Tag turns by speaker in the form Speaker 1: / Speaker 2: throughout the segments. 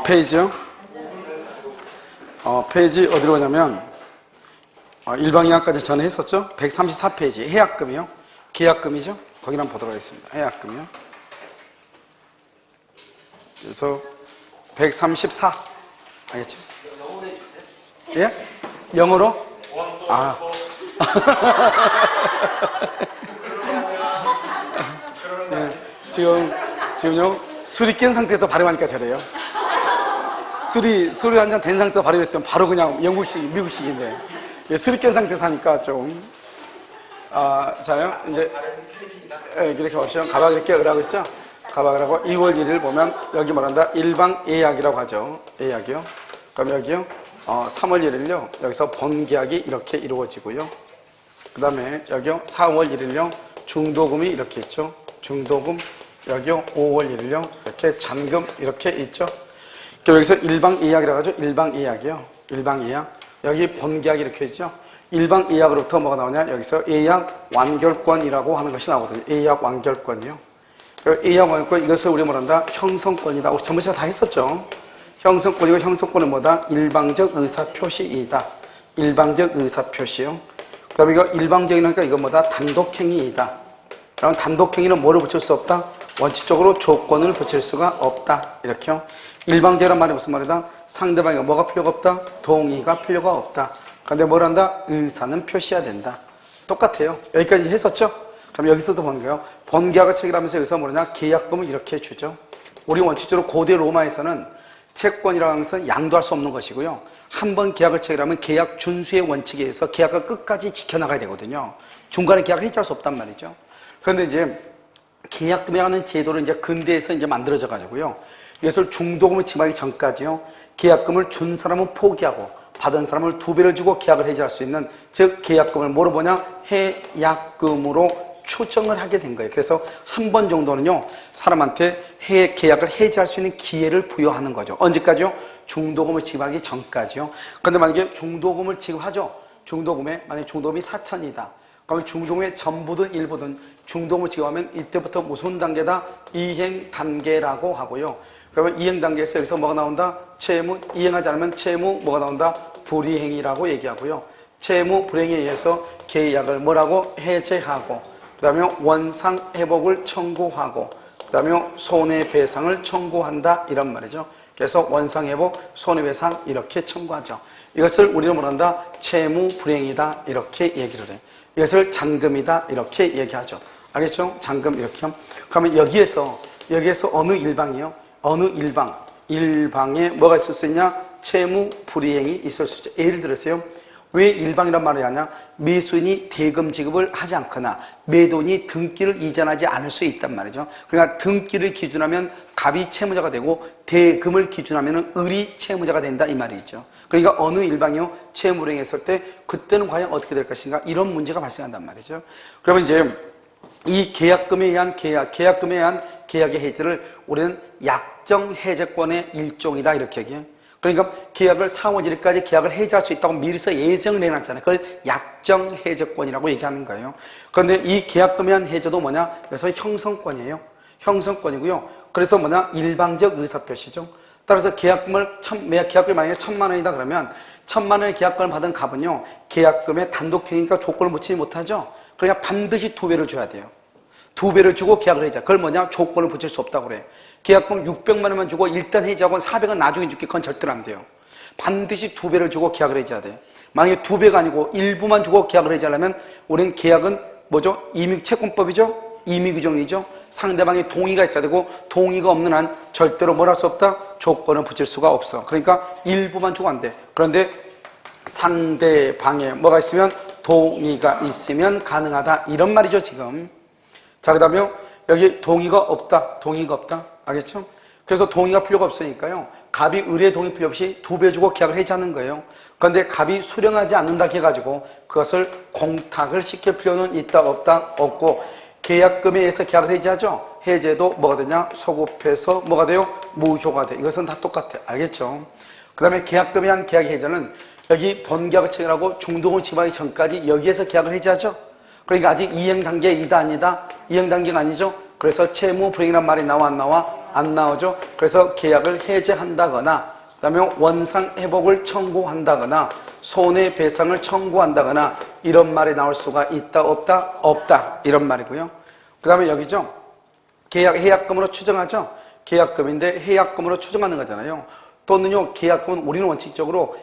Speaker 1: 페이지요? 페이지 어디로 가냐면, 일방이하까지 전에 했었죠? 134페이지. 해약금이요. 계약금이죠? 거기를 한번 보도록 하겠습니다. 해약금이요. 그래서, 134. 알겠죠? 예? 영어로? 네, 지금요, 술이 깬 상태에서 발음하니까 저래요. 술이 한 잔 된 상태에서 발음했으면 바로 그냥 영국식, 미국식인데. 예, 술이 깬 상태에서 하니까 좀. 자요, 이제, 이렇게 보시면, 가박 이렇게 으라고 했죠? 가박이라고 2월 1일 보면, 여기 뭐란다? 일방 예약이라고 하죠. 예약이요. 그럼 여기요, 3월 1일요, 여기서 본계약이 이렇게 이루어지고요. 그 다음에 여기요, 4월 1일요, 중도금이 이렇게 있죠. 중도금, 여기요, 5월 1일요, 이렇게 잔금, 이렇게 있죠. 여기서 일방 예약이라고 하죠. 일방 예약이요. 일방 예약. 여기 본계약이 이렇게 있죠. 일방 예약으로부터 뭐가 나오냐? 여기서 예약 완결권이라고 하는 것이 나오거든요. 예약 완결권이요. 예약 완결권, 이것을 우리 뭐란다? 형성권이다. 우리 전부 다 했었죠. 형성권이고, 형성권은 뭐다? 일방적 의사표시이다. 일방적 의사표시요. 그 다음에 이거 일방적이니까 이건 뭐다? 단독행위이다. 그럼 단독행위는 뭐를 붙일 수 없다? 원칙적으로 조건을 붙일 수가 없다. 이렇게요. 일방적이란 말이 무슨 말이다? 상대방이 뭐가 필요가 없다? 동의가 필요가 없다. 그런데 뭘 한다? 의사는 표시해야 된다. 똑같아요. 여기까지 했었죠? 그럼 여기서도 보는 거예요. 본계약을 체결하면서 여기서 뭐냐? 계약금을 이렇게 주죠. 우리 원칙적으로 고대 로마에서는 채권이라고 하는 것은 양도할 수 없는 것이고요. 한 번 계약을 체결하면 계약 준수의 원칙에 의해서 계약을 끝까지 지켜나가야 되거든요. 중간에 계약을 해지할 수 없단 말이죠. 그런데 이제 계약금이라는 제도를 이제 근대에서 이제 만들어져 가지고요. 이것을 중도금을 지불하기 전까지요. 계약금을 준 사람은 포기하고 받은 사람을 2배를 주고 계약을 해지할 수 있는, 즉 계약금을 뭐로 보냐? 해약금으로 추정을 하게 된 거예요. 그래서 한 번 정도는요, 사람한테 계약을 해지할 수 있는 기회를 부여하는 거죠. 언제까지요? 중도금을 지급하기 전까지요. 그런데 만약에 중도금을 지급하죠. 만약에 중도금이 4천이다. 그러면 중도금의 전부든 일부든 중도금을 지급하면 이때부터 무슨 단계다? 이행 단계라고 하고요. 그러면 이행 단계에서 여기서 뭐가 나온다? 채무, 이행하지 않으면 채무 뭐가 나온다? 불이행이라고 얘기하고요. 채무 불이행에 의해서 계약을 뭐라고? 해제하고, 그 다음에 원상 회복을 청구하고, 그 다음에 손해배상을 청구한다. 이런 말이죠. 그래서 원상 회복, 손해배상 이렇게 청구하죠. 이것을 우리는 뭐란다? 채무 불이행이다. 이렇게 얘기를 해요. 이것을 잔금이다. 이렇게 얘기하죠. 알겠죠? 잔금 이렇게. 그러면 여기에서 어느 일방이요? 어느 일방에 뭐가 있을 수 있냐? 채무 불이행이 있을 수 있죠. 예를 들어서요. 왜 일방이란 말을 하냐? 매수인이 대금 지급을 하지 않거나 매도인이 등기를 이전하지 않을 수 있단 말이죠. 그러니까 등기를 기준하면 갑이 채무자가 되고 대금을 기준하면 을이 채무자가 된다 이 말이죠. 그러니까 어느 일방이요? 채무 불이행했을 때 그때는 과연 어떻게 될 것인가? 이런 문제가 발생한단 말이죠. 그러면 이제 이 계약금에 의한 계약금에 의한 계약의 해지를 우리는 약정 해제권의 일종이다 이렇게 얘기해요. 그러니까 계약을 4월 1일까지 계약을 해지할 수 있다고 미리서 예정을 내놨잖아요. 그걸 약정 해제권이라고 얘기하는 거예요. 그런데 이 계약금에 의한 해제도 뭐냐? 그래서 형성권이에요. 형성권이고요. 그래서 뭐냐? 일방적 의사표시죠. 따라서 계약금을 계약금이 만약에 1,000만 원이다 그러면 1,000만 원의 계약금을 받은 갑은요, 계약금에 단독행위니까 조건을 붙이지 못하죠. 그러니까 반드시 2배를 줘야 돼요. 2배를 주고 계약을 해자. 그걸 뭐냐? 조건을 붙일 수 없다고 그래. 계약금 600만 원만 주고 일단 해지하고 400은 나중에 줄게. 그건 절대로 안 돼요. 반드시 2배를 주고 계약을 해줘야 돼요. 만약에 2배가 아니고 일부만 주고 계약을 해지하려면 우리는 계약은 뭐죠? 임의채권법이죠? 임의규정이죠? 상대방의 동의가 있어야 되고 동의가 없는 한 절대로 뭘 할 수 없다? 조건을 붙일 수가 없어. 그러니까 일부만 주고 안 돼. 그런데 상대방에 뭐가 있으면 동의가 있으면 가능하다. 이런 말이죠, 지금. 자, 그 다음에 여기 동의가 없다. 알겠죠? 그래서 동의가 필요가 없으니까요. 갑이 을의 동의 필요 없이 2배 주고 계약을 해지하는 거예요. 그런데 갑이 수령하지 않는다 해가지고 그것을 공탁을 시킬 필요는 있다, 없다? 없고, 계약금에 의해서 계약을 해지하죠? 해제도 뭐가 되냐? 소급해서 뭐가 돼요? 무효가 돼. 이것은 다 똑같아. 알겠죠? 그 다음에 계약금에 의한 계약 해제는 여기 본계약을 체결하고 중도금을 지불하기 전까지 여기에서 계약을 해지하죠? 그러니까 아직 이행 단계이다, 아니다? 이행 단계가 아니죠? 그래서 채무 불이행이라는 말이 나와 안 나와? 안 나오죠. 그래서 계약을 해제한다거나 그다음에 원상 회복을 청구한다거나 손해배상을 청구한다거나 이런 말이 나올 수가 있다 없다? 없다 이런 말이고요. 그 다음에 여기죠. 해약금으로 추정하죠. 계약금인데 해약금으로 추정하는 거잖아요. 또는요, 계약금은 우리는 원칙적으로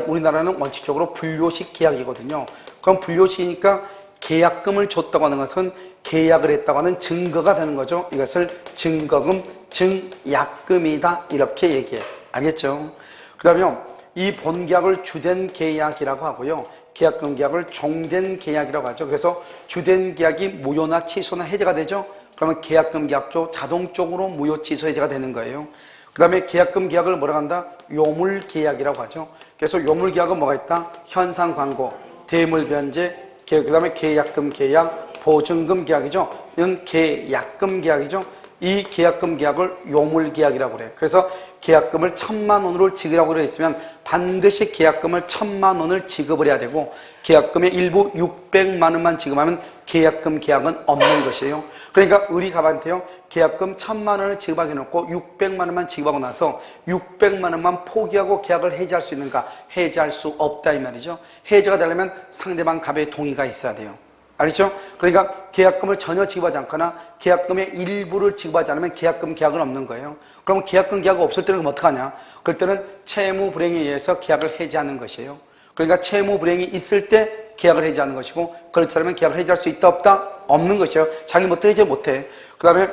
Speaker 1: 우리나라는 원칙적으로 불료식 계약이거든요. 그럼 불료식이니까 계약금을 줬다고 하는 것은 계약을 했다고 하는 증거가 되는 거죠. 이것을 증거금, 증약금이다 이렇게 얘기해. 알겠죠? 그 다음에 이 본계약을 주된 계약이라고 하고요. 계약금 계약을 종된 계약이라고 하죠. 그래서 주된 계약이 무효나 취소나 해제가 되죠. 그러면 계약금 계약조 자동적으로 무효 취소 해제가 되는 거예요. 그 다음에 계약금 계약을 뭐라고 한다? 요물 계약이라고 하죠. 그래서 요물 계약은 뭐가 있다? 현상 광고, 대물 변제, 그 다음에 계약금 계약, 보증금 계약이죠. 이건 계약금 계약이죠. 이 계약금 계약을 요물 계약이라고 그래요. 그래서 계약금을 1,000만 원으로 지급하라고 되어 있으면 반드시 계약금을 1,000만 원을 지급을 해야 되고 계약금의 일부 600만 원만 지급하면 계약금 계약은 없는 것이에요. 그러니까 의리갑한테요. 계약금 1,000만 원을 지급하게 해놓고 600만 원만 지급하고 나서 600만 원만 포기하고 계약을 해지할 수 있는가? 해지할 수 없다 이 말이죠. 해지가 되려면 상대방 갑의 동의가 있어야 돼요. 알겠죠? 그러니까 계약금을 전혀 지급하지 않거나 계약금의 일부를 지급하지 않으면 계약금 계약은 없는 거예요. 그럼 계약금 계약이 없을 때는 그럼 어떡하냐? 그럴 때는 채무 불행에 의해서 계약을 해지하는 것이에요. 그러니까 채무 불행이 있을 때 계약을 해지하는 것이고 그렇지 않으면 계약을 해지할 수 있다 없다? 없는 것이에요. 자기 멋대로 해지 못해. 그 다음에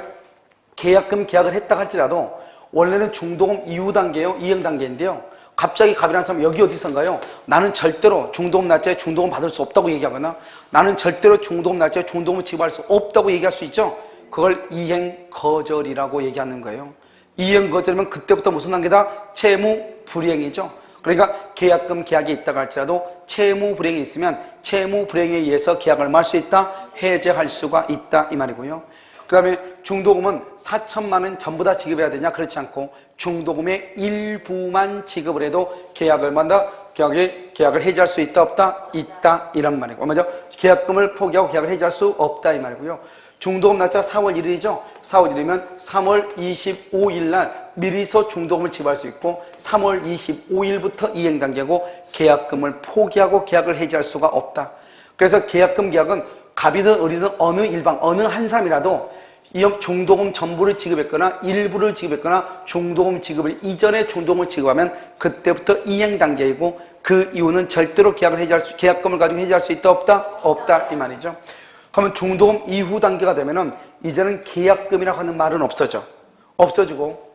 Speaker 1: 계약금 계약을 했다 할지라도 원래는 중도금 이후 단계예요. 이행 단계인데요. 갑자기 갑이라는 사람은 여기 어디선가요? 나는 절대로 중도금 날짜에 중도금 받을 수 없다고 얘기하거나 나는 절대로 중도금 날짜에 중도금을 지급할 수 없다고 얘기할 수 있죠. 그걸 이행 거절이라고 얘기하는 거예요. 이행 거절이면 그때부터 무슨 단계다? 채무 불이행이죠. 그러니까 계약금 계약이 있다고 할지라도 채무 불이행이 있으면 채무 불이행에 의해서 계약을 할 수 있다? 해제할 수가 있다 이 말이고요. 그 다음에 중도금은 4천만 원 전부 다 지급해야 되냐? 그렇지 않고 중도금의 일부만 지급을 해도 계약을 계약을 해지할 수 있다 없다? 있다 이런 말이고 맞죠? 계약금을 포기하고 계약을 해지할 수 없다 이 말이고요. 중도금 날짜 4월 1일이죠. 4월 1일이면 3월 25일 날 미리서 중도금을 지급할 수 있고 3월 25일부터 이행 단계고 계약금을 포기하고 계약을 해지할 수가 없다. 그래서 계약금 계약은 갑이든 을이든 어느 일방 어느 한 사람이라도 이 중도금 전부를 지급했거나 일부를 지급했거나 중도금 지급을 이전에 중도금을 지급하면 그때부터 이행 단계이고 그 이후는 절대로 계약금을 가지고 해지할 수 있다 없다? 없다 이 말이죠. 그러면 중도금 이후 단계가 되면은 이제는 계약금이라고 하는 말은 없어지고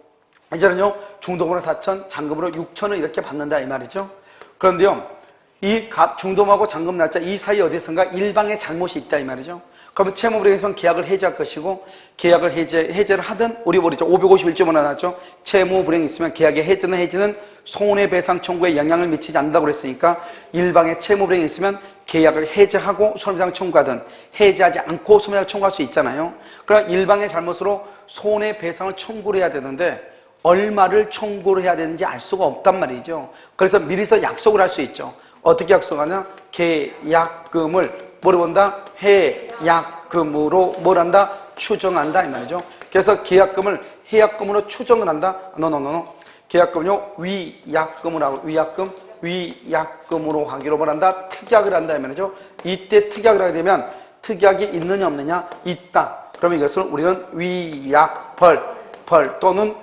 Speaker 1: 이제는요 중도금으로 4천, 잔금으로 6천을 이렇게 받는다 이 말이죠. 그런데요 이 중도금하고 잔금 날짜 이 사이 어디선가 일방의 잘못이 있다 이 말이죠. 그러면 채무불이행에서는 계약을 해지할 것이고 계약을 해제를 하든 우리 모르죠. 551조만 나왔죠. 채무불이행이 있으면 계약의 해지는 손해배상 청구에 영향을 미치지 않는다고 그랬으니까 일방의 채무불이행이 있으면 계약을 해제하고 손해배상 청구하든 해제하지 않고 손해배상 청구할 수 있잖아요. 그러나 일방의 잘못으로 손해배상을 청구를 해야 되는데 얼마를 청구를 해야 되는지 알 수가 없단 말이죠. 그래서 미리서 약속을 할 수 있죠. 어떻게 약속하냐? 계약금을 뭐로 본다? 해약금으로 뭘 한다? 추정한다 이 말이죠. 그래서 계약금을 해약금으로 추정을 한다? 계약금은요 위약금으로 하고 위약금으로 하기로 뭘 한다? 특약을 한다 이 말이죠. 이때 특약을 하게 되면 특약이 있느냐 없느냐? 있다. 그러면 이것을 우리는 위약벌 또는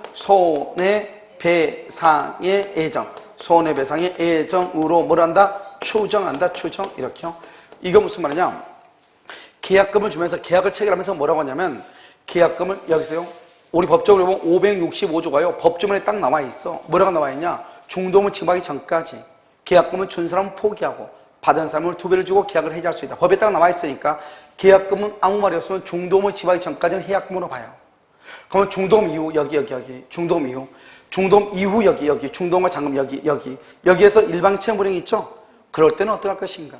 Speaker 1: 손해배상의 예정 손해배상의 예정으로 뭘 한다? 추정한다. 추정 이렇게요. 이거 무슨 말이냐? 계약금을 주면서 계약을 체결하면서 뭐라고 하냐면 계약금을 여기서요. 우리 법적으로 보면 565조가요. 법조문에 딱 나와 있어. 뭐라고 나와 있냐? 중도금을 지급하기 전까지 계약금을 준 사람은 포기하고 받은 사람을 2배를 주고 계약을 해지할 수 있다. 법에 딱 나와 있으니까 계약금은 아무 말이 없으면 중도금을 지급하기 전까지는 해약금으로 봐요. 그러면 중도금 이후 여기 중도금 이후 여기 중도금과 잔금 여기에서 일방의 채무불이행이 있죠? 그럴 때는 어떡할 것인가?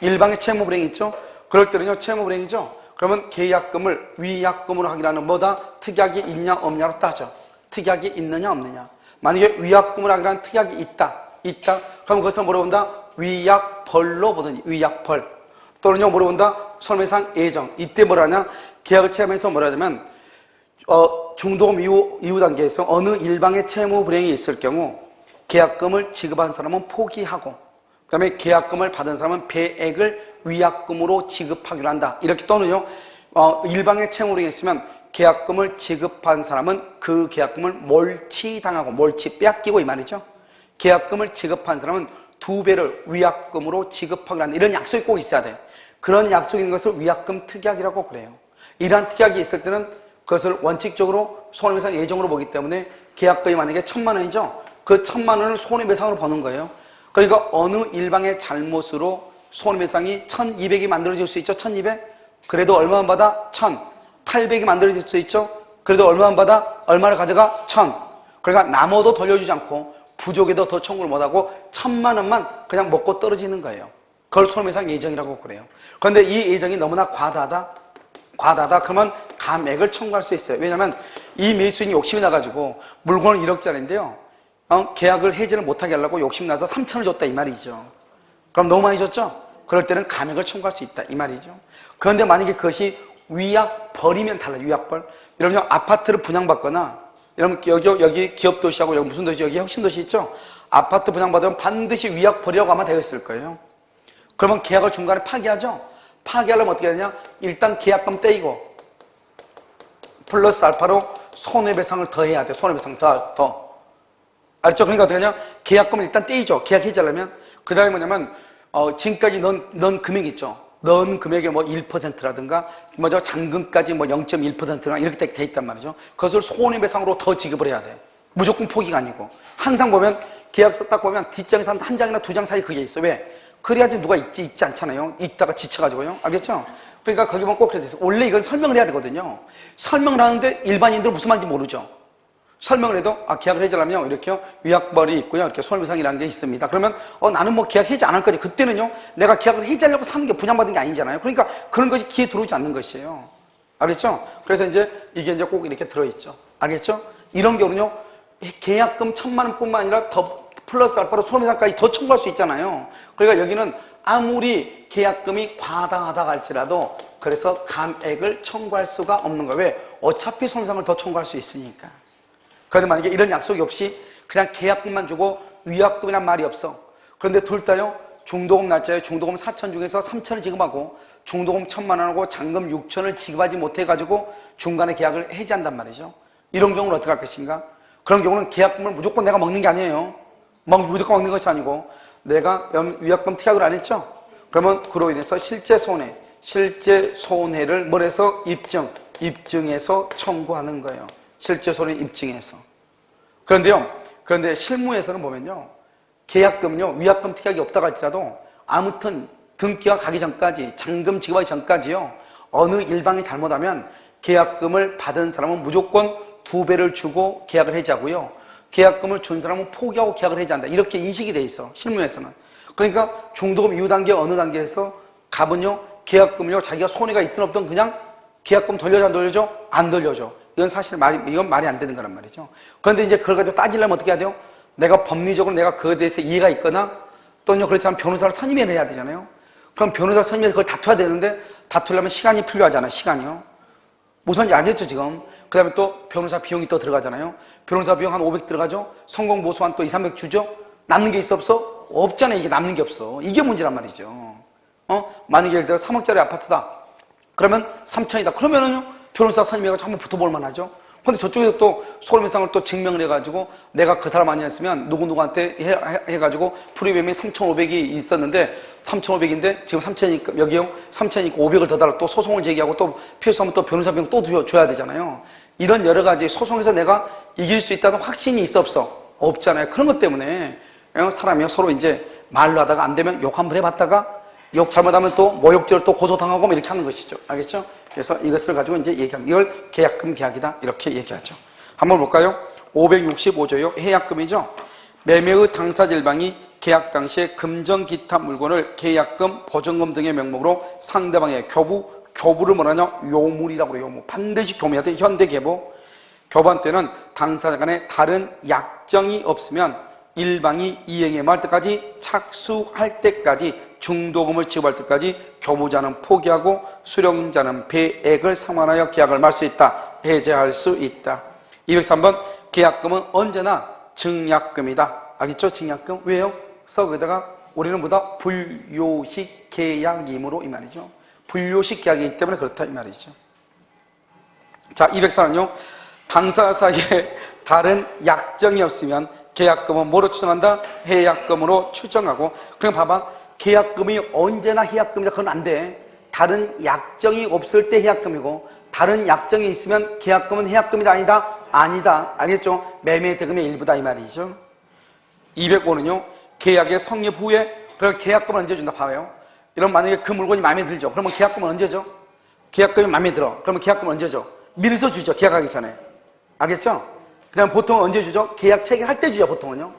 Speaker 1: 일방의 채무불이행이 있죠? 그럴 때는요 채무불이행이죠? 그러면 계약금을 위약금으로 하기라는 뭐다? 특약이 있냐 없냐로 따져. 특약이 있느냐 없느냐. 만약에 위약금으로 하기라는 특약이 있다. 그럼 그것을 뭐로 본다? 위약벌로 보든지 위약벌. 또는요 뭐로 본다? 손해배상 예정. 이때 뭐라 하냐? 계약을 체결하면서 뭐라 하냐면 중도금 이후 단계에서 어느 일방의 채무 불이행이 있을 경우 계약금을 지급한 사람은 포기하고 그 다음에 계약금을 받은 사람은 배액을 위약금으로 지급하기로 한다. 이렇게 또는요, 일방의 채무 불이행이 있으면 계약금을 지급한 사람은 그 계약금을 몰치당하고 몰치 빼앗기고 이 말이죠. 계약금을 지급한 사람은 2배를 위약금으로 지급하기로 한다. 이런 약속이 꼭 있어야 돼. 그런 약속이 있는 것을 위약금 특약이라고 그래요. 이러한 특약이 있을 때는 그것을 원칙적으로 손해배상 예정으로 보기 때문에 계약금이 만약에 1,000만 원이죠. 그 1,000만 원을 손해배상으로 버는 거예요. 그러니까 어느 일방의 잘못으로 손해배상이 1,200이 만들어질 수 있죠. 1,200. 그래도 얼마만 받아? 1,000. 800이 만들어질 수 있죠. 그래도 얼마만 받아? 얼마를 가져가? 1,000. 그러니까 남어도 돌려주지 않고 부족에도 더 청구를 못하고 1,000만 원만 그냥 먹고 떨어지는 거예요. 그걸 손해배상 예정이라고 그래요. 그런데 이 예정이 너무나 과다하다 그러면 감액을 청구할 수 있어요. 왜냐하면 이 매수인이 욕심이 나가지고 물건은 1억짜리인데요. 계약을 해지를 못하게 하려고 욕심 나서 3,000을 줬다 이 말이죠. 그럼 너무 많이 줬죠? 그럴 때는 감액을 청구할 수 있다 이 말이죠. 그런데 만약에 그것이 위약벌이면 달라요. 위약벌. 여러분 아파트를 분양받거나 여러분 여기 기업도시하고 여기 무슨 도시 여기 혁신도시 있죠? 아파트 분양받으면 반드시 위약벌이라고 아마 되어 있을 거예요. 그러면 계약을 중간에 파기하죠? 파기하려면 어떻게 하냐? 일단 계약금 떼이고 플러스 알파로 손해배상을 더 해야 돼. 손해배상 더. 알죠? 그러니까 어떻게 하냐? 계약금을 일단 떼이죠. 계약 해지하려면. 그 다음에 뭐냐면 지금까지 넣은 금액 있죠. 넣은 금액의 뭐 1%라든가 뭐죠? 잔금까지 뭐 0.1%나 이렇게 돼 있단 말이죠. 그것을 손해배상으로 더 지급을 해야 돼. 무조건 포기가 아니고. 항상 보면 계약서 딱 보면 뒷장에서 한 장이나 2장 사이 그게 있어. 왜? 그래야지 누가 읽지 않잖아요. 읽다가 지쳐가지고요. 알겠죠? 그러니까 거기 보면 꼭 그래 있어. 원래 이건 설명을 해야 되거든요. 설명을 하는데 일반인들은 무슨 말인지 모르죠. 설명을 해도 계약을 해지하려면 이렇게요. 위약벌이 있고요. 이렇게 손해배상이라는 게 있습니다. 그러면 나는 뭐 계약 해지 안 할 거지. 그때는요. 내가 계약을 해지하려고 사는 게 분양받은 게 아니잖아요. 그러니까 그런 것이 귀에 들어오지 않는 것이에요. 알겠죠? 그래서 이게 꼭 이렇게 들어있죠. 알겠죠? 이런 경우는요. 계약금 1,000만 원뿐만 아니라 더 플러스 알파로 손해배상까지 더 청구할 수 있잖아요. 그러니까 여기는 아무리 계약금이 과다하다 할지라도 그래서 감액을 청구할 수가 없는 거예요. 왜? 어차피 손해배상을 더 청구할 수 있으니까. 그런데 만약에 이런 약속이 없이 그냥 계약금만 주고 위약금이란 말이 없어. 그런데 둘 다요. 중도금 날짜에 중도금 4,000 중에서 3,000을 지급하고 중도금 1,000만 원하고 잔금 6,000을 지급하지 못해가지고 중간에 계약을 해지한단 말이죠. 이런 경우는 어떻게 할 것인가? 그런 경우는 계약금을 무조건 내가 먹는 게 아니에요. 무조건 먹는 것이 아니고 내가 위약금 특약을 안 했죠? 그러면 그로 인해서 실제 손해를 뭘 해서 입증해서 청구하는 거예요. 실제 손해 입증해서. 그런데 실무에서는 보면요. 계약금요. 위약금 특약이 없다고 할지라도 아무튼 등기가 가기 전까지 잔금 지급하기 전까지요. 어느 일방이 잘못하면 계약금을 받은 사람은 무조건 2배를 주고 계약을 해지하고요. 계약금을 준 사람은 포기하고 계약을 해지한다. 이렇게 인식이 돼 있어. 실무에서는. 그러니까 중도금 이후 단계 어느 단계에서 갑은요. 계약금을요. 자기가 손해가 있든 없든 그냥 계약금 돌려줘 안 돌려줘? 안 돌려줘. 이건 사실 이건 말이 안 되는 거란 말이죠. 그런데 이제 그걸 가지고 따지려면 어떻게 해야 돼요? 내가 법리적으로 내가 그거에 대해서 이해가 있거나 또는 그렇지 않으면 변호사를 선임해야 되잖아요. 그럼 변호사 선임해서 그걸 다투어야 되는데 다투려면 시간이 필요하잖아요. 시간이요. 무슨지 알겠죠 지금? 그 다음에 또 변호사 비용이 또 들어가잖아요. 변호사 비용 한 500 들어가죠? 성공보수 또 2, 300 주죠? 남는 게 있어 없어? 없잖아요. 이게 남는 게 없어. 이게 문제란 말이죠. 만약에 예를 들어 3억짜리 아파트다. 그러면 3천이다. 그러면은요, 변호사 선임해가지고 한번 붙어볼 만하죠? 근데 저쪽에서 또 손해배상을 또 증명을 해가지고 내가 그 사람 아니었으면 누구한테 해가지고 프리미엄이 3,500이 있었는데 3,500인데 지금 3,000이니까 여기요 3,000이니까 500을 더 달라 또 소송을 제기하고 또 필요하면 또 변호사 비용 또 줘야 되잖아요. 이런 여러 가지 소송에서 내가 이길 수 있다는 확신이 있어 없어? 없잖아요. 그런 것 때문에 사람이 서로 이제 말로 하다가 안 되면 욕 한번 해봤다가 욕 잘못하면 또 모욕죄를 또 고소당하고 뭐 이렇게 하는 것이죠. 알겠죠? 그래서 이것을 가지고 이제 얘기하면 이걸 계약금 계약이다 이렇게 얘기하죠. 한번 볼까요? 565조요. 해약금이죠. 매매의 당사자 일방이 계약 당시에 금전 기타 물건을 계약금, 보증금 등의 명목으로 상대방의 교부를 뭐라냐? 요물이라고 그래요. 요물. 반드시 교무해야 돼. 현대계보. 교부한 때는 당사자 간에 다른 약정이 없으면 일방이 이행에 말 때까지 착수할 때까지 중도금을 지급할 때까지 교부자는 포기하고 수령자는 배액을 상환하여 계약을 말 수 있다. 해제할 수 있다. 203번 계약금은 언제나 증약금이다. 알겠죠? 증약금. 왜요? 그래서 거기다가 우리는 뭐다? 불요식 계약이므로 이 말이죠. 불요식 계약이기 때문에 그렇다 이 말이죠. 자, 204는요. 당사 사이에 다른 약정이 없으면 계약금은 뭐로 추정한다? 해약금으로 추정하고. 그럼 봐봐. 계약금이 언제나 해약금이다. 그건 안 돼. 다른 약정이 없을 때 해약금이고 다른 약정이 있으면 계약금은 해약금이다 아니다? 아니다. 알겠죠? 매매 대금의 일부다 이 말이죠. 205는요. 계약의 성립 후에 그럼 계약금을 언제 준다? 봐요. 이런 만약에 그 물건이 마음에 들죠. 그러면 계약금은 언제 줘? 계약금이 마음에 들어. 그러면 계약금은 언제 줘? 미리서 주죠. 계약하기 전에. 알겠죠? 그 다음 보통 언제 주죠? 계약 체결할 때 주죠. 보통은요.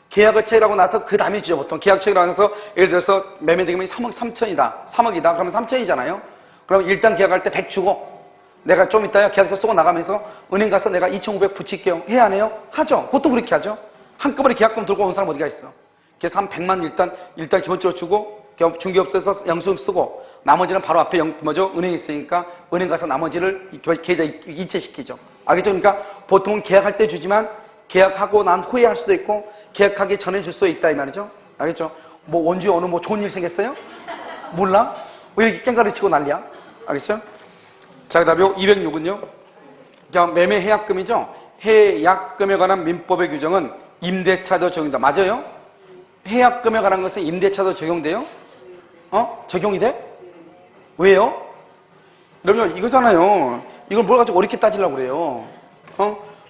Speaker 1: 계약을 체결하고 나서 그 다음에 주죠. 보통 계약 체결하고 나서 예를 들어서 매매 대금이 3억 3천이다. 3억이다. 그러면 3천이잖아요. 그럼 일단 계약할 때 100 주고 내가 좀 이따 계약서 쓰고 나가면서 은행 가서 내가 2,500 붙일게요. 해야 안 해요? 하죠. 보통 그렇게 하죠. 한꺼번에 계약금 들고 온 사람 어디가 있어? 그래서 한 100만 일단 기본적으로 주고 중개업소에서 영수증 쓰고 나머지는 바로 앞에 은행에 있으니까 은행 가서 나머지를 계좌 이체시키죠. 알겠죠? 그러니까 보통은 계약할 때 주지만 계약하고 난 후에 할 수도 있고 계약하기 전에 줄 수도 있다 이 말이죠. 알겠죠? 뭐 원주에 어느 뭐 좋은 일 생겼어요? 몰라? 왜 이렇게 깽가리 치고 난리야? 알겠죠? 자, 그 다음에 206은요. 매매 해약금이죠. 해약금에 관한 민법의 규정은 임대차도 적용된다. 맞아요? 해약금에 관한 것은 임대차도 적용돼요? 적용이 돼? 왜요? 그러면 이거잖아요. 이걸 뭘 가지고 어렵게 따지려고 그래요.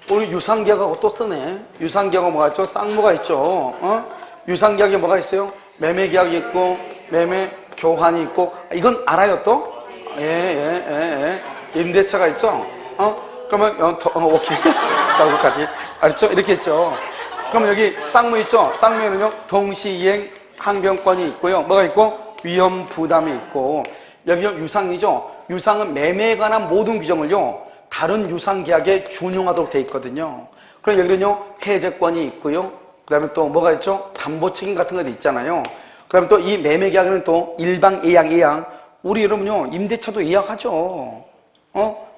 Speaker 1: 우리 유상계약하고 또 쓰네. 유상계약하고 뭐가 있죠? 쌍무가 있죠. 유상계약에 뭐가 있어요? 매매계약이 있고 매매 교환이 있고 이건 알아요 또? 임대차가 있죠? 그러면 오케이. 나도까지 알았죠? 이렇게 했죠. 그러면 여기 쌍무 있죠? 쌍무에는요 동시이행 항변권이 있고요. 뭐가 있고? 위험 부담이 있고. 여기 유상이죠? 유상은 매매에 관한 모든 규정을요 다른 유상계약에 준용하도록 되어 있거든요. 그럼 여기는요 해제권이 있고요. 그 다음에 또 뭐가 있죠? 담보책임 같은 것도 있잖아요. 그 다음에 또 이 매매계약은 또 일방 예약. 우리 여러분요 임대차도 예약하죠.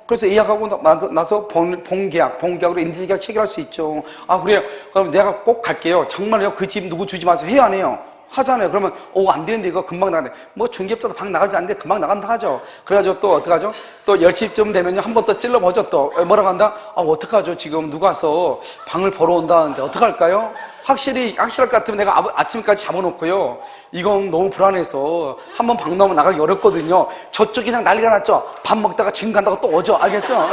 Speaker 1: 그래서 예약하고 나서 본계약으로 임대계약 체결할 수 있죠. 아, 그래요? 그럼 내가 꼭 갈게요. 정말요? 그 집 누구 주지 마세요. 해요, 안 해요? 하잖아요. 그러면, 안 되는데, 이거 금방 나가는데. 뭐, 중개업자도 방 나가지 않는데 금방 나간다 하죠. 그래가지고 또 어떡하죠? 또 10시쯤 되면요. 한 번 더 찔러보죠, 또. 뭐라고 한다? 어떡하죠? 지금 누가 와서 방을 보러 온다는데, 어떡할까요? 확실할 것 같으면 내가 아침까지 잡아놓고요. 이건 너무 불안해서 한 번 방 나오면 나가기 어렵거든요. 저쪽이 그냥 난리가 났죠. 밥 먹다가 지금 간다고 또 오죠. 알겠죠?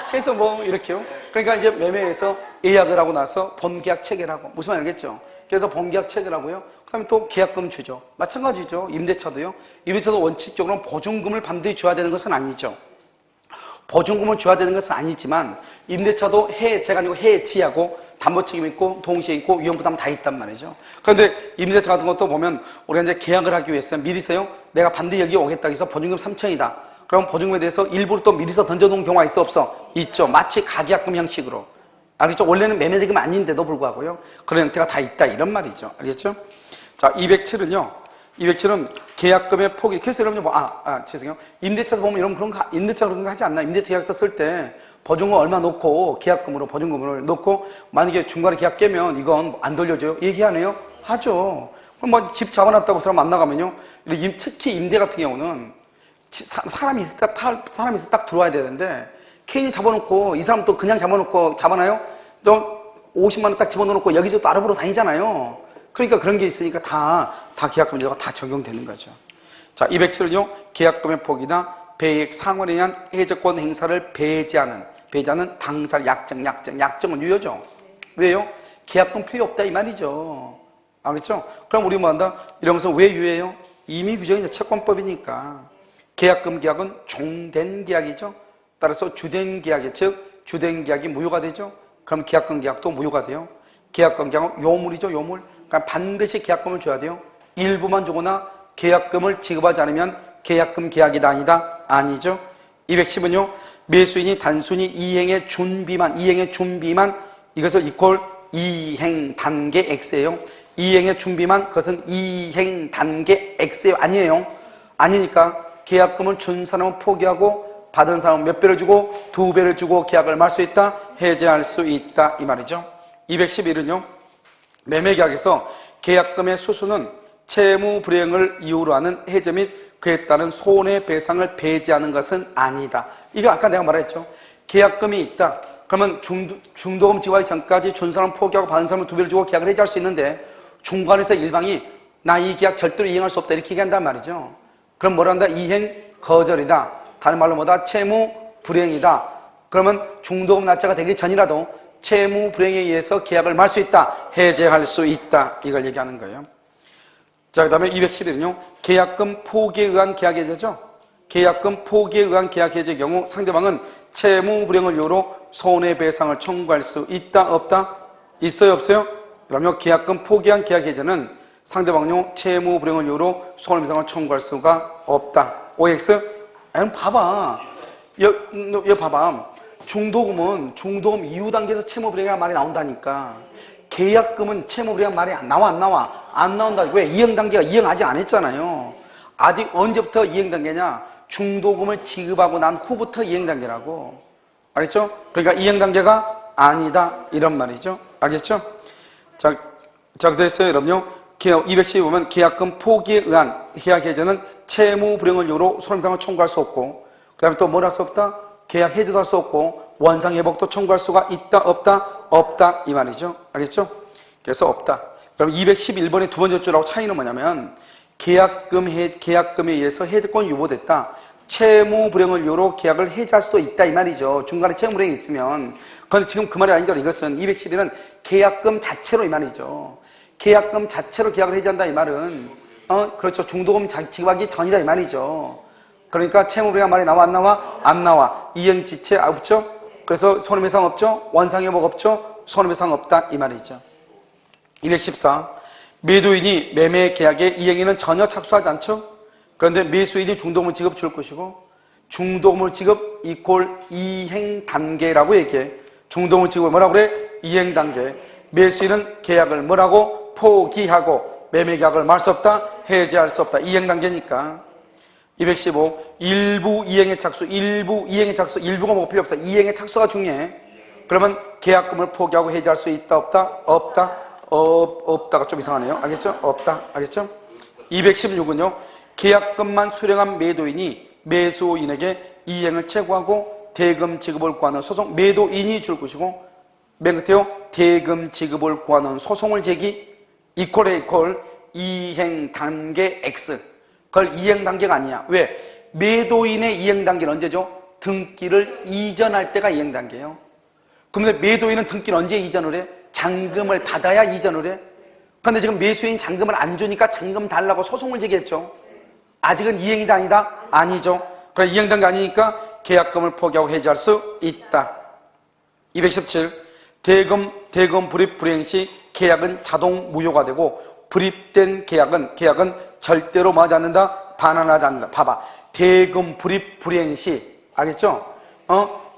Speaker 1: 그래서 뭐 이렇게요. 그러니까 이제 매매에서 예약을 하고 나서 본계약 체결하고 무슨 말인지 알겠죠? 그래서 본계약 체결하고요. 그다음에 또 계약금 주죠. 마찬가지죠. 임대차도요. 임대차도 원칙적으로는 보증금을 반드시 줘야 되는 것은 아니죠. 보증금을 줘야 되는 것은 아니지만 임대차도 해제가 아니고 해지하고 담보책임 있고 동시에 있고 위험부담 다 있단 말이죠. 그런데 임대차 같은 것도 보면 우리가 이제 계약을 하기 위해서 미리서요. 내가 반드시 여기 오겠다 해서 보증금 3천이다. 그럼 보증금에 대해서 일부를 또 미리서 던져놓은 경우가 있어 없어? 있죠. 마치 가계약금 형식으로. 알겠죠? 원래는 매매대금 아닌데도 불구하고요. 그런 형태가 다 있다 이런 말이죠. 알겠죠? 자, 207은요. 207은 계약금의 폭이. 그래서 여러분요, 죄송해요. 임대차에서 보면 여러분 임대차 그런 거 하지 않나? 임대차 계약서 쓸 때 보증금 얼마 놓고 계약금으로 보증금을 놓고 만약에 중간에 계약 깨면 이건 안 돌려줘요? 얘기하네요? 하죠. 그럼 뭐 집 잡아놨다고 사람 안 나가면요. 특히 임대 같은 경우는 사람이 있을 때 딱 들어와야 되는데 개인이 잡아놓고 이 사람 또 그냥 잡아놔요? 또 50만 원 딱 집어넣어놓고 여기서 또 알아보러 다니잖아요. 그러니까 그런 게 있으니까 다 계약금 제도가 다 적용되는 거죠. 자, 207은요. 계약금의 폭이나 배액 상환에 의한 해제권 행사를 배제하는 당사 약정은 유효죠. 왜요? 계약금 필요 없다 이 말이죠. 알겠죠? 그럼 우리 뭐 한다? 이런 것은 왜 유효해요? 이미 규정이 채권법이니까. 계약금 계약은 종된 계약이죠. 따라서 주된 계약이 즉 주된 계약이 무효가 되죠. 그럼 계약금 계약도 무효가 돼요. 계약금 계약은 요물이죠. 요물. 그러니까 반드시 계약금을 줘야 돼요. 일부만 주거나 계약금을 지급하지 않으면 계약금 계약이다 아니다? 아니죠. 210은요. 매수인이 단순히 이행의 준비만 이것을 이퀄 이행 단계 X예요. 이행의 준비만 그것은 이행 단계 X예요. 아니에요. 아니니까 계약금을 준 사람은 포기하고 받은 사람은 몇 배를 주고 2배를 주고 계약을 말 수 있다. 해제할 수 있다. 이 말이죠. 211은요. 매매계약에서 계약금의 수수는 채무 불이행을 이유로 하는 해제 및 그에 따른 손해배상을 배제하는 것은 아니다. 이거 아까 내가 말했죠. 계약금이 있다. 그러면 중도금 지급하기 전까지 준 사람 포기하고 받은 사람은 2배를 주고 계약을 해지할 수 있는데 중간에서 일방이 나 이 계약 절대로 이행할 수 없다 이렇게 얘기한단 말이죠. 그럼 뭐라 한다? 이행 거절이다. 다른 말로 뭐다? 채무 불이행이다. 그러면 중도금 날짜가 되기 전이라도 채무 불이행에 의해서 계약을 말 수 있다. 해제할 수 있다. 이걸 얘기하는 거예요. 자, 그 다음에 211은요. 계약금 포기에 의한 계약 해제죠. 계약금 포기에 의한 계약 해제의 경우 상대방은 채무 불이행을 이유로 손해배상을 청구할 수 있다, 없다? 있어요, 없어요? 그러면 계약금 포기한 계약 해제는 상대방요 채무 불이행을 이유로 손해배상을 청구할 수가 없다. OX? 그럼 봐봐. 여기 봐봐. 중도금 이후 단계에서 채무 불이행이라는 말이 나온다니까. 계약금은 채무 불이행 말이 안 나와, 안 나와? 안 나온다. 왜? 이행 단계가 이행 아직 안 했잖아요. 아직 언제부터 이행 단계냐? 중도금을 지급하고 난 후부터 이행 단계라고. 알겠죠? 그러니까 이행 단계가 아니다. 이런 말이죠. 알겠죠? 자, 그래서 여러분요. 212 보면 계약금 포기에 의한 계약 해제는 채무 불이행을 이유로 손해배상을 청구할 수 없고, 그 다음에 또 뭘 할 수 없다? 계약 해제도 할 수 없고, 원상 회복도 청구할 수가 있다, 없다? 없다. 이 말이죠. 알겠죠? 그래서 없다. 그럼 211번의 두 번째 줄하고 차이는 뭐냐면, 계약금에 의해서 해제권이 유보됐다. 채무 불이행을 이유로 계약을 해지할 수도 있다. 이 말이죠. 중간에 채무 불이행이 있으면. 그런데 지금 그 말이 아니죠. 이것은 211은 계약금 자체로 이 말이죠. 계약금 자체로 계약을 해지한다. 이 말은, 그렇죠. 중도금 지급하기 전이다. 이 말이죠. 그러니까 채무 불이행 말이 나와, 안 나와? 안 나와. 이행 지체 없죠? 그래서 손해배상 없죠? 원상회복 없죠? 손해배상 없다. 이 말이죠. 214. 매도인이 매매 계약의 이행에는 전혀 착수하지 않죠? 그런데 매수인이 중도금을 지급 줄 것이고, 중도금을 지급 이퀄 이행 단계라고 얘기해. 중도금을 지급을 뭐라고 그래? 이행 단계. 매수인은 계약을 뭐라고? 포기하고 매매 계약을 말 수 없다? 해제할 수 없다. 이행 단계니까. 215. 일부 이행의 착수. 일부가 뭐 필요 없어. 이행의 착수가 중요해. 그러면 계약금을 포기하고 해제할 수 있다, 없다? 없다? 없다가 좀 이상하네요. 알겠죠? 없다. 알겠죠? 216은요. 계약금만 수령한 매도인이 매수인에게 이행을 최고하고 대금 지급을 구하는 소송, 매도인이 줄 것이고, 맨 끝에요. 대금 지급을 구하는 소송을 제기, 이퀄에 이행 단계 X. 그걸 이행 단계가 아니야. 왜? 매도인의 이행 단계는 언제죠? 등기를 이전할 때가 이행 단계예요. 그런데 매도인은 등기를 언제 이전을 해? 잔금을 받아야 이전을 해. 그런데 지금 매수인 잔금을 안 주니까 잔금 달라고 소송을 제기했죠. 아직은 이행이다, 아니다? 아니죠. 그래, 이행 단계 아니니까 계약금을 포기하고 해지할 수 있다. 217. 대금 불입 불이행 시 계약은 자동 무효가 되고, 불입된 계약은 절대로 뭐하지 않는다? 반환하지 않는다. 봐봐. 대금 불입 불이행 시, 알겠죠?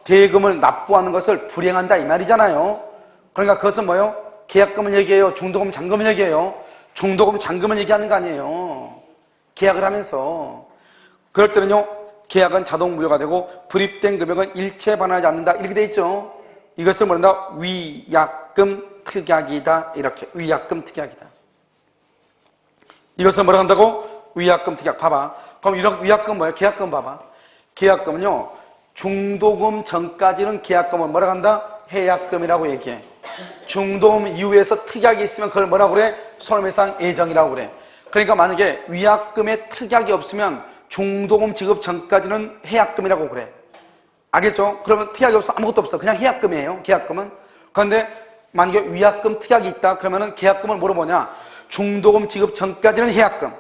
Speaker 1: 대금을 납부하는 것을 불이행한다 이 말이잖아요. 그러니까 그것은 뭐예요? 계약금을 얘기해요? 중도금 잔금을 얘기해요? 중도금 잔금을 얘기하는 거 아니에요. 계약을 하면서. 그럴 때는요, 계약은 자동 무효가 되고 불입된 금액은 일체 반환하지 않는다 이렇게 돼 있죠. 이것을 뭐란다? 위약금 특약이다. 이렇게. 위약금 특약이다. 이것을 뭐라 한다고? 위약금 특약. 봐봐. 그럼 이런 위약금 뭐예요? 계약금 봐봐. 계약금은요, 중도금 전까지는 계약금을 뭐라 한다? 해약금이라고 얘기해. 중도금 이후에서 특약이 있으면 그걸 뭐라고 그래? 손해배상 예정이라고 그래. 그러니까 만약에 위약금에 특약이 없으면 중도금 지급 전까지는 해약금이라고 그래. 알겠죠? 그러면 특약이 없어. 아무것도 없어. 그냥 해약금이에요. 계약금은. 그런데 만약에 위약금 특약이 있다. 그러면은 계약금을 뭐로 보냐? 중도금 지급 전까지는 해약금.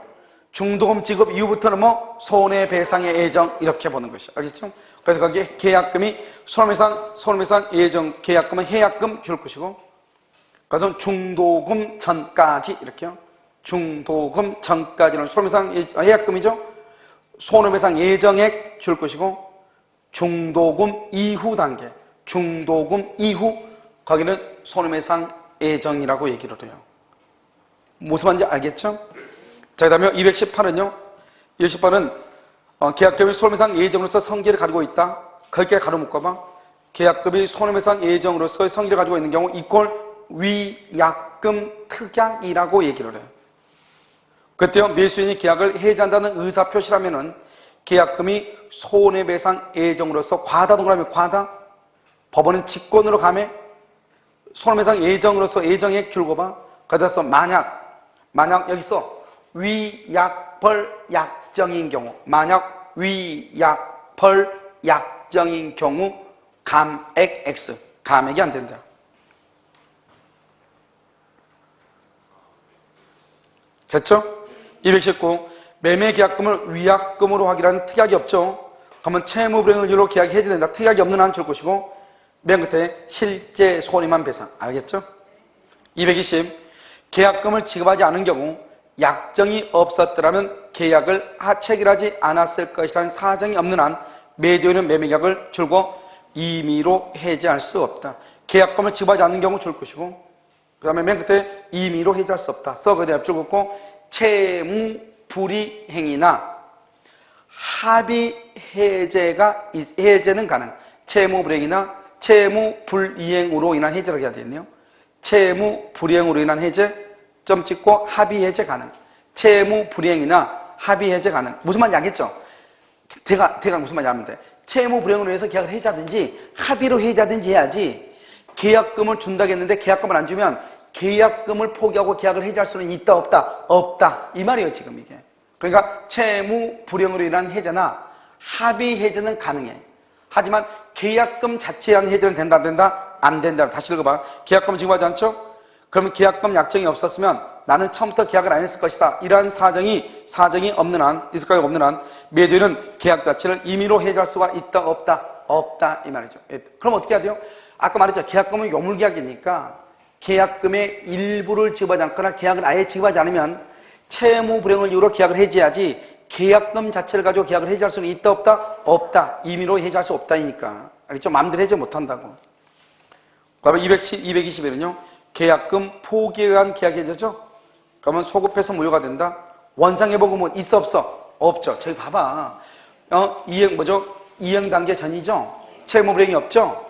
Speaker 1: 중도금 지급 이후부터는 뭐 손해배상의 예정 이렇게 보는 것이. 알겠죠? 그래서 거기에 계약금이 손해배상 예정 계약금은 해약금 줄 것이고, 그래서 중도금 전까지 이렇게요. 중도금 전까지는 손해배상 해약금이죠. 손해배상 예정액 줄 것이고, 중도금 이후 단계, 중도금 이후 거기는 손해배상 예정이라고 얘기를 해요. 무슨 말인지 알겠죠? 자, 그 다음에 218은요. 218은 계약금이 손해배상 예정으로서 성질을 가지고 있다. 거기에 가로 묶어봐. 계약금이 손해배상 예정으로서의 성질을 가지고 있는 경우 이꼴 위약금 특약이라고 얘기를 해요. 그때요, 매수인이 계약을 해지한다는 의사표시라면은 계약금이 손해배상 예정으로서 과다 동그라미 과다. 법원은 직권으로 가매. 손해배상 예정으로서 예정액 줄고 봐. 그래서 만약 여기서 위약벌 약정인 경우, 만약 위약벌 약정인 경우 감액 X, 감액이 안 된다. 됐죠? 219. 매매계약금을 위약금으로 확인하는 특약이 없죠. 그러면 채무불이행을 이유로 계약이 해지된다. 특약이 없는 한 줄 것이고, 맨 끝에 실제 손해만 배상. 알겠죠? 220. 계약금을 지급하지 않은 경우 약정이 없었더라면 계약을 체결하지 않았을 것이라는 사정이 없는 한 매도인은 매매계약을 줄고 임의로 해지할 수 없다. 계약금을 지급하지 않는 경우 줄 것이고, 그 다음에 맨 끝에 임의로 해지할 수 없다. 그대로 앞줄 긋고 채무 불이행이나 합의 해제는 가능. 채무 불이행이나 채무 불이행으로 인한 해제를 해야 되겠네요. 채무 불이행으로 인한 해제, 점 찍고 합의 해제 가능. 채무 불이행이나 합의 해제 가능. 무슨 말인지 알겠죠? 대강 무슨 말인지 알면 돼. 채무 불이행으로 해서 계약을 해지하든지 합의로 해지하든지 해야지, 계약금을 준다고 했는데 계약금을 안 주면 계약금을 포기하고 계약을 해지할 수는 있다 없다? 없다. 이 말이에요 지금 이게. 그러니까 채무 불이행으로 인한 해제나 합의 해제는 가능해. 하지만 계약금 자체에 대한 해제는 된다 안 된다? 안 된다. 다시 읽어봐. 계약금 지급하지 않죠? 그러면 계약금 약정이 없었으면 나는 처음부터 계약을 안 했을 것이다. 이러한 사정이 없는 한, 있을까요? 없는 한 매도인은 계약 자체를 임의로 해지할 수가 있다 없다? 없다 이 말이죠. 그럼 어떻게 해야 돼요? 아까 말했죠. 계약금은 요물계약이니까 계약금의 일부를 지급하지 않거나 계약을 아예 지급하지 않으면 채무 불이행을 이유로 계약을 해지해야지, 계약금 자체를 가지고 계약을 해지할 수는 있다 없다? 없다. 임의로 해지할 수 없다니까. 알겠죠? 마음대로 해지 못한다고. 그다음에 221은요. 계약금 포기에 의한 계약 해제죠? 그러면 소급해서 무효가 된다. 원상회복금은 있어 없어? 없죠. 저기 봐봐. 이행 단계 전이죠? 채무 불이행이 없죠?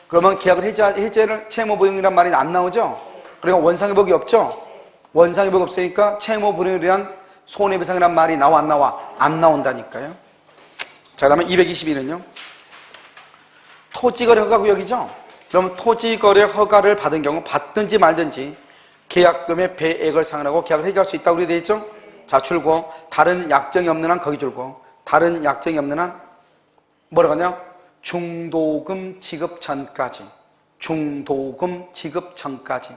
Speaker 1: 그러면 계약을 해제를 채무 불이행이란 말이 안 나오죠? 그러니까 원상회복이 없죠? 원상회복이 없으니까 채무 불이행에 대한 손해배상이란 말이 나와 안 나와? 안 나온다니까요. 자, 그 다음에 222는요. 토지거래 허가 구역이죠? 그러면 토지거래 허가를 받은 경우 받든지 말든지 계약금의 배액을 상환하고 계약을 해지할 수 있다고 되어 있죠? 자, 줄고 다른 약정이 없는 한 거기 줄고, 다른 약정이 없는 한 뭐라고 하냐? 중도금 지급 전까지, 중도금 지급 전까지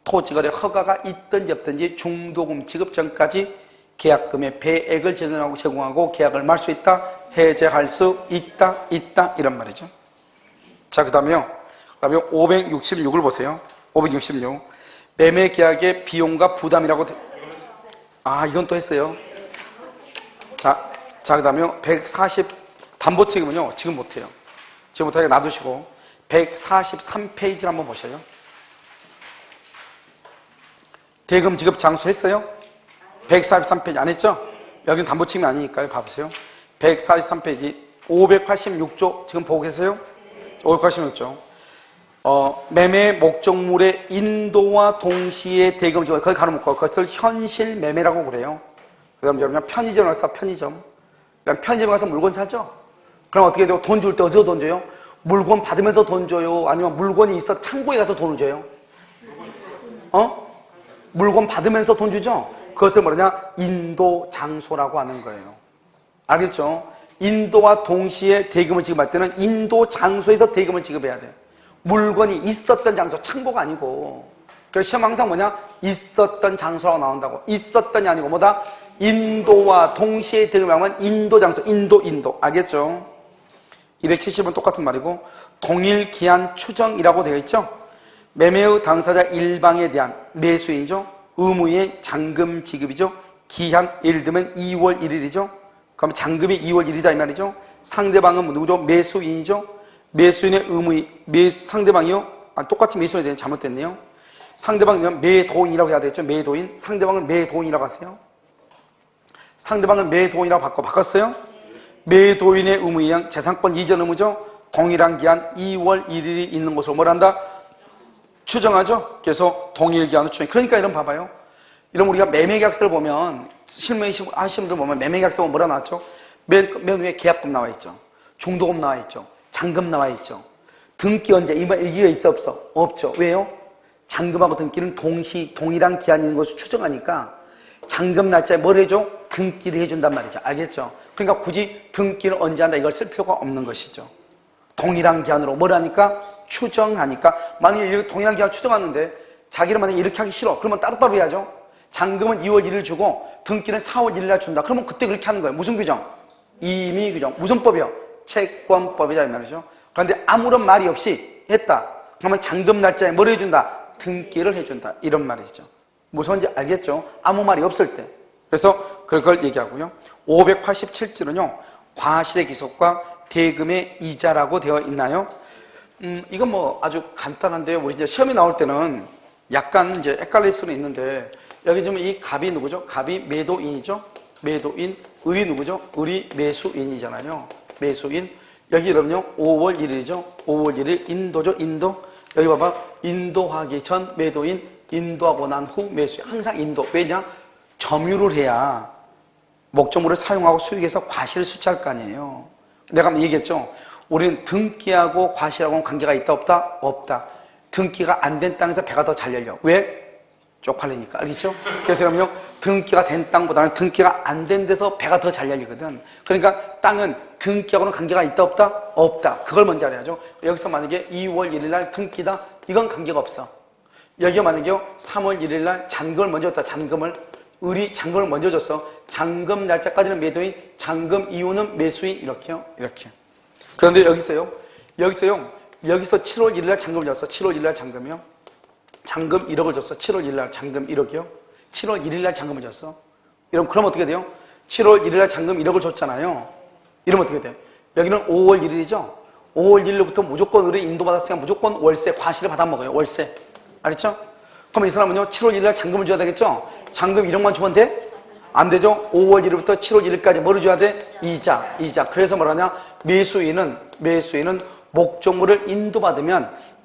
Speaker 1: 토지거래 허가가 있든지 없든지 중도금 지급 전까지 계약금의 배액을 제공하고 계약을 말 수 있다, 해제할 수 있다 이런 말이죠. 자, 그 다음에 566을 보세요. 566. 매매 계약의 비용과 부담이라고. 이건 또 했어요. 자, 그 다음에 140 담보 책임은요, 지금 못해요. 지금 못하게 놔두시고 143페이지를 한번 보셔요. 대금 지급 장소 했어요? 143페이지 안 했죠? 여기는 담보 책임이 아니니까요. 봐보세요. 143페이지 586조 지금 보고 계세요? 586조. 매매 목적물의 인도와 동시에 대금 지급, 거기 가로 묶어. 그것을 현실 매매라고 그래요. 그 다음에 여러분 편의점을 사, 편의점. 편의점 가서 물건 사죠? 그럼 어떻게 돼요? 돈 줄 때 어디서 돈 줘요? 물건 받으면서 돈 줘요? 아니면 물건이 있어 창고에 가서 돈을 줘요? 물건 받으면서 돈 주죠? 그것을 뭐냐? 인도 장소라고 하는 거예요. 알겠죠? 인도와 동시에 대금을 지급할 때는 인도 장소에서 대금을 지급해야 돼요. 물건이 있었던 장소, 창고가 아니고. 그래서 시험 항상 뭐냐? 있었던 장소라고 나온다고. 있었던이 아니고 뭐다? 인도와 동시에 대금을 하면 인도 장소, 인도. 알겠죠? 270은 똑같은 말이고, 동일 기한 추정이라고 되어 있죠? 매매의 당사자 일방에 대한 매수인이죠? 의무의 잔금 지급이죠? 기한, 예를 들면 2월 1일이죠? 그럼 잔금이 2월 1일이다 이 말이죠? 상대방은 누구죠? 매수인이죠? 매수인의 의무의, 상대방이요? 똑같이 매수인에 대해 잘못됐네요. 상대방은 매도인이라고 해야 되겠죠. 매도인. 상대방을 매도인이라고 하세요. 상대방을 매도인이라고 바꿨어요. 매도인의 의무이행 재산권 이전 의무죠. 동일한 기한 2월 1일이 있는 것으로 뭘 한다? 추정하죠. 그래서 동일 기한으로 추정. 그러니까 이런 봐봐요. 이런 우리가 매매계약서를 보면 실무에 하시는 분들 보면 매매계약서 보면 뭐라 나왔죠? 맨 위에 계약금 나와 있죠. 중도금 나와 있죠. 잔금 나와 있죠. 등기 언제 이게 있어 없어? 없죠. 왜요? 잔금하고 등기는 동일한 기한이 있는 것을 추정하니까 잔금 날짜에 뭘 해줘? 등기를 해준단 말이죠. 알겠죠? 그러니까 굳이 등기를 언제 한다 이걸 쓸 필요가 없는 것이죠. 동일한 기한으로 뭘 하니까? 추정하니까. 만약에 이렇게 동일한 기한을 추정하는데 자기를 만약에 이렇게 하기 싫어. 그러면 따로따로 해야죠. 잔금은 2월 1일 주고 등기는 4월 1일 날 준다. 그러면 그때 그렇게 하는 거예요. 무슨 규정? 임의 규정. 무슨 법이요? 채권법이다 이 말이죠. 그런데 아무런 말이 없이 했다. 그러면 잔금 날짜에 뭘 해준다? 등기를 해준다. 이런 말이죠. 무슨지 알겠죠? 아무 말이 없을 때. 그래서 그걸 얘기하고요. 587조는요. 과실의 기속과 대금의 이자라고 되어 있나요? 이건 뭐 아주 간단한데요. 우리 이제 시험이 나올 때는 약간 이제 헷갈릴 수는 있는데 여기 지금 이 갑이 누구죠? 갑이 매도인이죠? 매도인. 을이 누구죠? 을이 매수인이잖아요. 매수인. 여기 여러분요. 5월 1일이죠? 5월 1일 인도죠? 인도. 여기 봐봐. 인도하기 전 매도인, 인도하고 난 후 매수인. 항상 인도. 왜냐? 점유를 해야 목적물을 사용하고 수익해서 과실을 수취할 거 아니에요. 내가 얘기했죠? 우리는 등기하고 과실하고는 관계가 있다 없다? 없다. 등기가 안 된 땅에서 배가 더 잘 열려. 왜? 쪽팔리니까. 알겠죠? 그래서 여러분요. 등기가 된 땅보다는 등기가 안 된 데서 배가 더 잘 열리거든. 그러니까 땅은 등기하고는 관계가 있다 없다? 없다. 그걸 먼저 알아야죠. 여기서 만약에 2월 1일 날 등기다? 이건 관계가 없어. 여기가 만약에 3월 1일 날 잔금을 먼저 줬다. 잔금을. 을이 잔금을 먼저 줬어. 잔금 날짜까지는 매도인, 잔금 이후는 매수인. 이렇게요. 이렇게. 그런데 여기서 7월 1일 날 잔금을 줬어. 7월 1일 날 잔금이요. 잔금 1억을 줬어. 7월 1일 날 잔금 1억이요. 7월 1일 날 잔금을 줬어. 그럼 어떻게 돼요? 7월 1일 날 잔금 1억을 줬잖아요. 이러면 어떻게 돼요? 여기는 5월 1일이죠? 5월 1일부터 무조건 을이 인도받았으니까 무조건 월세, 과실을 받아먹어요. 월세. 알겠죠? 그럼 이 사람은요, 7월 1일 날 잔금을 줘야 되겠죠? 잔금 1억만 주면 돼? 안 되죠? 5월 1일부터 7월 1일까지 뭐를 줘야 돼? 이자. 그래서 뭐라냐? 매수인은 목적물을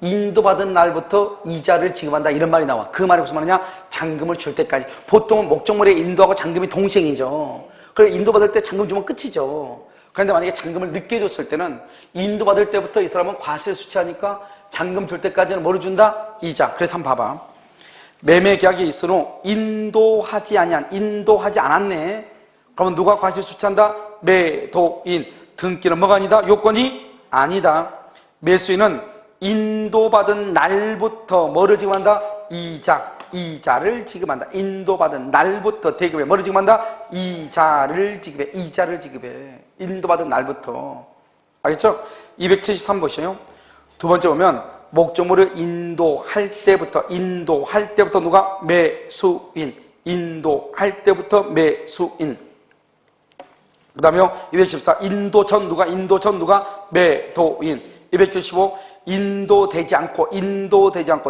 Speaker 1: 인도받은 날부터 이자를 지급한다. 이런 말이 나와. 그 말이 무슨 말이냐? 잔금을 줄 때까지. 보통은 목적물에 인도하고 잔금이 동생이죠. 그래 인도받을 때 잔금 주면 끝이죠. 그런데 만약에 잔금을 늦게 줬을 때는 인도받을 때부터 이 사람은 과실을 수취하니까 잔금 줄 때까지는 뭐를 준다? 이자. 그래서 한번 봐봐. 매매계약이 있으므로 인도하지 않았네. 그러면 누가 과실 수취한다? 매도인. 등기는 뭐가 아니다? 요건이 아니다. 매수인은 인도받은 날부터 뭐를 지급한다? 이자를 지급한다. 인도받은 날부터 대금에 뭐를 지급한다? 이자를 지급해. 인도받은 날부터. 알겠죠? 273 보시요. 두 번째 보면 목적물을 인도할 때부터 누가? 매수인. 인도할 때부터 매수인. 그 다음에요. 214 인도 전 누가? 매도인. 275 인도되지 않고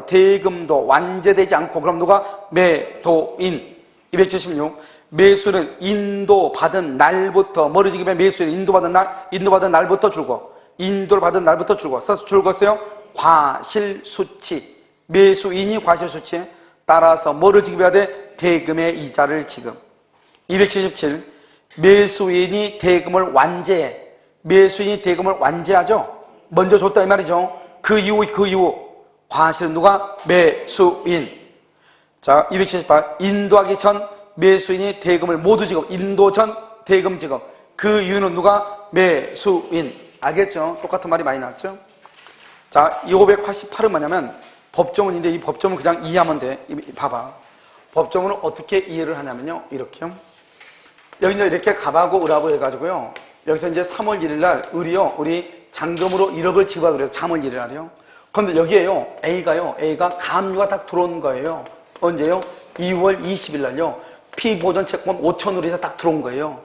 Speaker 1: 대금도 완제되지 않고 그럼 누가? 매도인. 276 매수는 인도받은 날부터 뭐를 지급해? 매수는 인도받은 날부터 주고 인도를 받은 날부터 주고 써서 줄었어요. 과실수취. 매수인이 과실수취. 따라서 뭐를 지급해야 돼? 대금의 이자를 지급. 277 매수인이 대금을 완제해. 매수인이 대금을 완제하죠. 먼저 줬다 이 말이죠. 그 이후 과실은 누가? 매수인. 자, 278 인도하기 전 매수인이 대금을 모두 지급. 인도 전 대금 지급. 그 이유는 누가? 매수인. 알겠죠? 똑같은 말이 많이 나왔죠? 자, 588은 뭐냐면 법조문인데 이 법조문 그냥 이해하면 돼. 봐봐. 법조문을 어떻게 이해를 하냐면요. 이렇게요. 여기 이제 이렇게 갑하고 을하고 해가지고요. 여기서 이제 3월 1일 날 을이요. 우리 잔금으로 1억을 지급하기로 해서 3월 1일 날이요. 그런데 여기에요. A가 가압류가 딱 들어온 거예요. 언제요? 2월 20일 날요. 피보전 채권 5,000으로 해서 딱 들어온 거예요.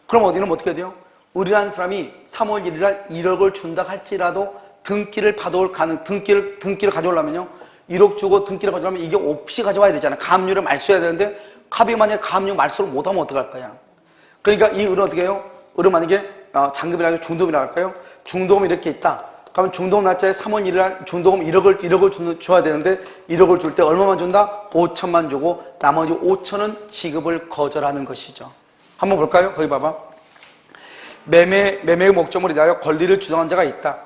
Speaker 1: 그럼 어디는 어떻게 돼요? 을이라는 사람이 3월 1일 날 1억을 준다 할지라도 등기를 가져오려면요. 1억 주고 등기를 가져가면 이게 없이 가져와야 되잖아. 가압류를 말소해야 되는데 갑이 만약에 가압류 말소를 못하면 어떡할 거야. 그러니까 이 을은 어떻게 해요? 을은 만약에 잔금이라고 중도금이라고 할까요? 중도금이 이렇게 있다. 그러면 중도금 날짜에 3월 1일 중도금 1억을 줘야 되는데 1억을 줄 때 얼마만 준다? 5천만 주고 나머지 5천은 지급을 거절하는 것이죠. 한번 볼까요? 거기 봐봐. 매매의 목적물에 대하여 권리를 주장한 자가 있다.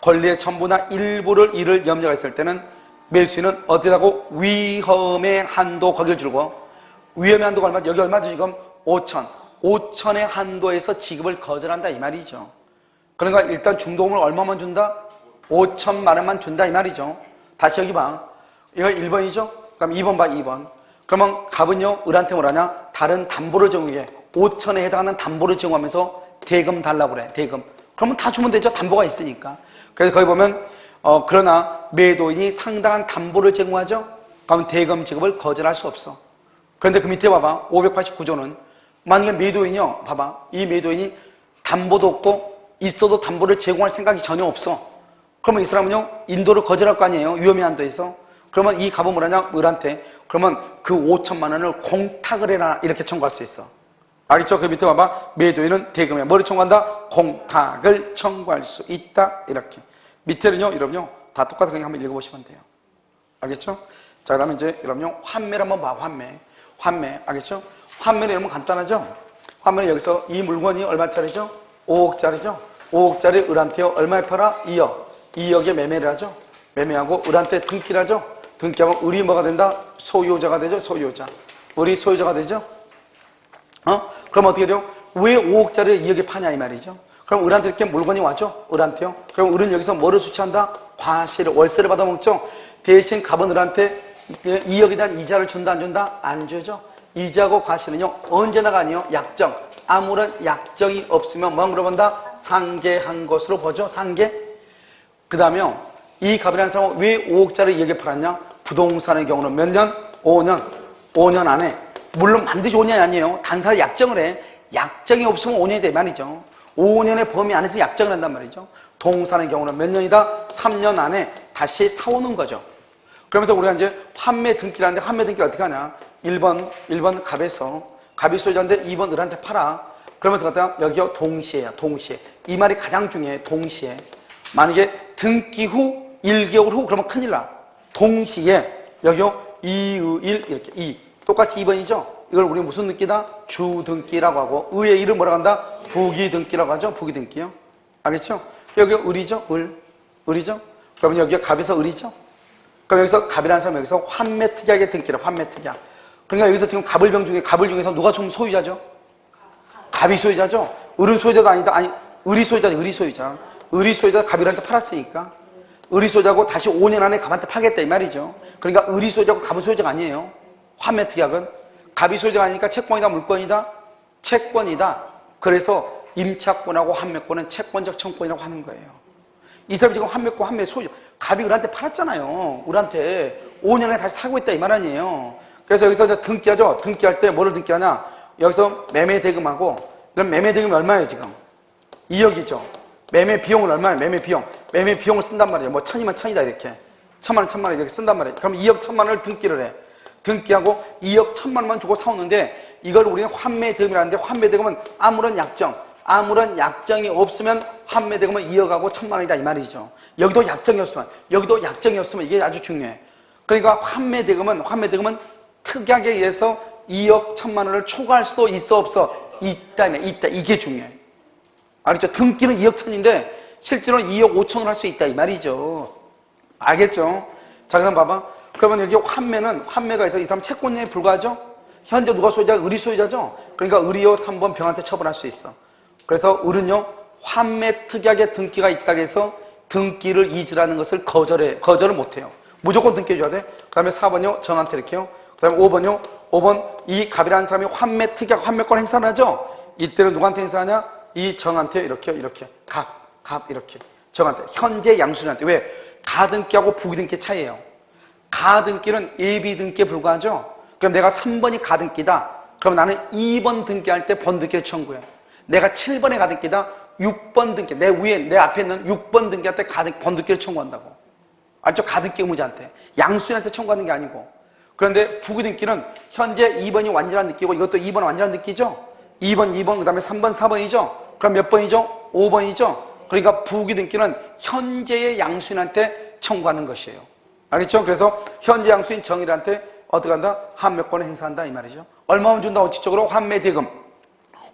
Speaker 1: 권리의 전부나 일부를 잃을 염려가 있을 때는 매수인은 어디다고? 위험의 한도 거기를 줄고 위험의 한도가 얼마죠? 여기 얼마죠 지금? 5천. 5천의 한도에서 지급을 거절한다 이 말이죠. 그러니까 일단 중도금을 얼마만 준다? 5천만 원만 준다 이 말이죠. 다시 여기 봐. 이거 1번이죠? 그럼 2번 봐 2번. 그러면 갑은요 을한테 뭐라냐? 다른 담보를 제공해. 5천에 해당하는 담보를 제공하면서 대금 달라고 그래. 대금. 그러면 다 주면 되죠. 담보가 있으니까. 그래서 거기 보면 그러나 매도인이 상당한 담보를 제공하죠. 그러면 대금 지급을 거절할 수 없어. 그런데 그 밑에 봐봐. 589조는 만약에 매도인이요. 봐봐. 이 매도인이 담보도 없고 있어도 담보를 제공할 생각이 전혀 없어. 그러면 이 사람은요 인도를 거절할 거 아니에요. 위험의 한도에서. 그러면 이 갑은 뭐라냐? 을한테. 그러면 그 5천만 원을 공탁을 해라 이렇게 청구할 수 있어. 알겠죠? 그 밑에 봐봐. 매도인은 대금에 뭐를 청구한다? 공탁을 청구할 수 있다 이렇게. 밑에는요 여러분요 다 똑같은 거 한번 읽어보시면 돼요. 알겠죠? 자, 그 다음에 이제 여러분요 환매를 한번 봐. 환매 알겠죠? 환매는 여러분 간단하죠? 환매는 여기서 이 물건이 얼마짜리죠? 5억짜리죠? 5억짜리 을한테요 얼마에 팔아? 2억. 2억에 매매를 하죠? 매매하고 을한테 등기를 하죠? 등기하면 을이 뭐가 된다? 소유자가 되죠? 소유자. 을이 소유자가 되죠? 그럼 어떻게 돼요? 왜 5억짜리를 2억에 파냐 이 말이죠? 그럼 을한테 이렇게 물건이 왔죠? 을한테요? 그럼 을은 여기서 뭐를 수취한다? 과세를, 월세를 받아먹죠? 대신 갑은 을한테 2억에 대한 이자를 준다 안 준다? 안 주죠? 이자하고 과세는요 언제나가 아니에요? 약정. 아무런 약정이 없으면 뭐만 물어본다? 상계한 것으로 보죠. 상계. 그 다음에 이 갑이라는 사람은 왜 5억짜리 2억에 팔았냐? 부동산의 경우는 몇 년? 5년. 5년 안에. 물론 반드시 5년이 아니에요. 단사 약정을 해. 약정이 없으면 5년이 돼 말이죠. 5년의 범위 안에서 약정을 한단 말이죠. 동산의 경우는 몇 년이다? 3년 안에 다시 사오는 거죠. 그러면서 우리가 이제 환매 등기를 하는데 환매 등기를 어떻게 하냐? 1번 갑이 소유자인데 2번 을한테 팔아. 그러면서 갖다가 여기요 동시에야 동시에. 이 말이 가장 중요해. 동시에. 만약에 등기 후 1개월 후 그러면 큰일 나. 동시에 여기요 2의 1 이렇게 2 똑같이 2번이죠. 이걸 우리 무슨 등기다? 주등기라고 하고 의의 일을 뭐라고 한다? 부기등기라고 하죠. 부기등기요. 알겠죠? 여기 을이죠. 을이죠. 그러면 여기가 갑에서 을이죠. 그럼 여기서 갑이라는 사람은 여기서 환매특약의 등기라. 환매특약. 그러니까 여기서 지금 갑을 중에서 누가 좀 소유자죠? 갑이 소유자죠? 을은 소유자도 아니다. 아니 을이 소유자죠. 을이 소유자. 을이 소유자 갑이한테 팔았으니까 을이 소유자고 다시 5년 안에 갑한테 팔겠다 이 말이죠. 그러니까 을이 소유자고 갑은 소유자가 아니에요. 환매특약은 갑이 소유자가 아니니까 채권이다 물권이다? 채권이다. 그래서 임차권하고 환매권은 채권적 청권이라고 하는 거예요. 이 사람이 지금 환매권, 환매 소유자. 갑이 을한테 팔았잖아요. 을한테 5년에 다시 사고 있다 이 말 아니에요. 그래서 여기서 이제 등기하죠. 등기할 때 뭐를 등기하냐? 여기서 매매 대금하고 그럼 매매 대금이 얼마예요 지금? 2억이죠. 매매 비용은 얼마예요? 매매 비용. 매매 비용을 쓴단 말이에요. 뭐 1000이면 1000이다 이렇게. 1000만 원 이렇게 쓴단 말이에요. 그럼 2억 1000만 원을 등기를 해. 등기하고 2억 1000만 원만 주고 사오는데 이걸 우리는 환매대금이라는데 환매대금은 아무런 약정이 없으면 환매대금은 2억하고 1000만 원이다 이 말이죠. 여기도 약정이 없으면 이게 아주 중요해. 그러니까 환매대금은 특약에 의해서 2억 1000만 원을 초과할 수도 있어 없어? 있다 이게 중요해. 알겠죠? 등기는 2억 1000인데 실제로는 2억 5천을 할 수 있다 이 말이죠. 알겠죠? 자 그럼 봐봐. 그러면 여기 환매가 있어. 이 사람 채권에 불과하죠? 현재 누가 소유자? 을이 소유자죠? 그러니까 을이요 3번 병한테 처분할 수 있어. 그래서 을은요 환매 특약의 등기가 있다고 해서 등기를 이주라는 것을 거절을 못해요. 무조건 등기해줘야 돼. 그 다음에 4번요 정한테 이렇게요. 그 다음에 5번 이 갑이라는 사람이 환매 특약 환매권 행사를 하죠? 이때는 누구한테 행사하냐? 이 정한테 이렇게 갑 이렇게 정한테 현재 양수인한테. 왜? 가등기하고 부기등기 차이예요. 가등기는 예비등기에 불과하죠. 그럼 내가 3번이 가등기다. 그럼 나는 2번 등기할 때 번등기를 청구해. 내가 7번에 가등기다. 6번 등기 내 앞에 있는 6번 등기할 때 번등기를 청구한다고. 알죠? 가등기 의무자한테. 양수인한테 청구하는 게 아니고. 그런데 부기등기는 현재 2번이 완전한 등기고 이것도 2번 완전한 등기죠? 2번, 2번, 그 다음에 3번, 4번이죠? 그럼 몇 번이죠? 5번이죠? 그러니까 부기등기는 현재의 양수인한테 청구하는 것이에요. 알겠죠? 그래서 현재 양수인 정일한테 어떻게 한다? 환매권을 행사한다 이 말이죠. 얼마만 준다? 원칙적으로 환매대금,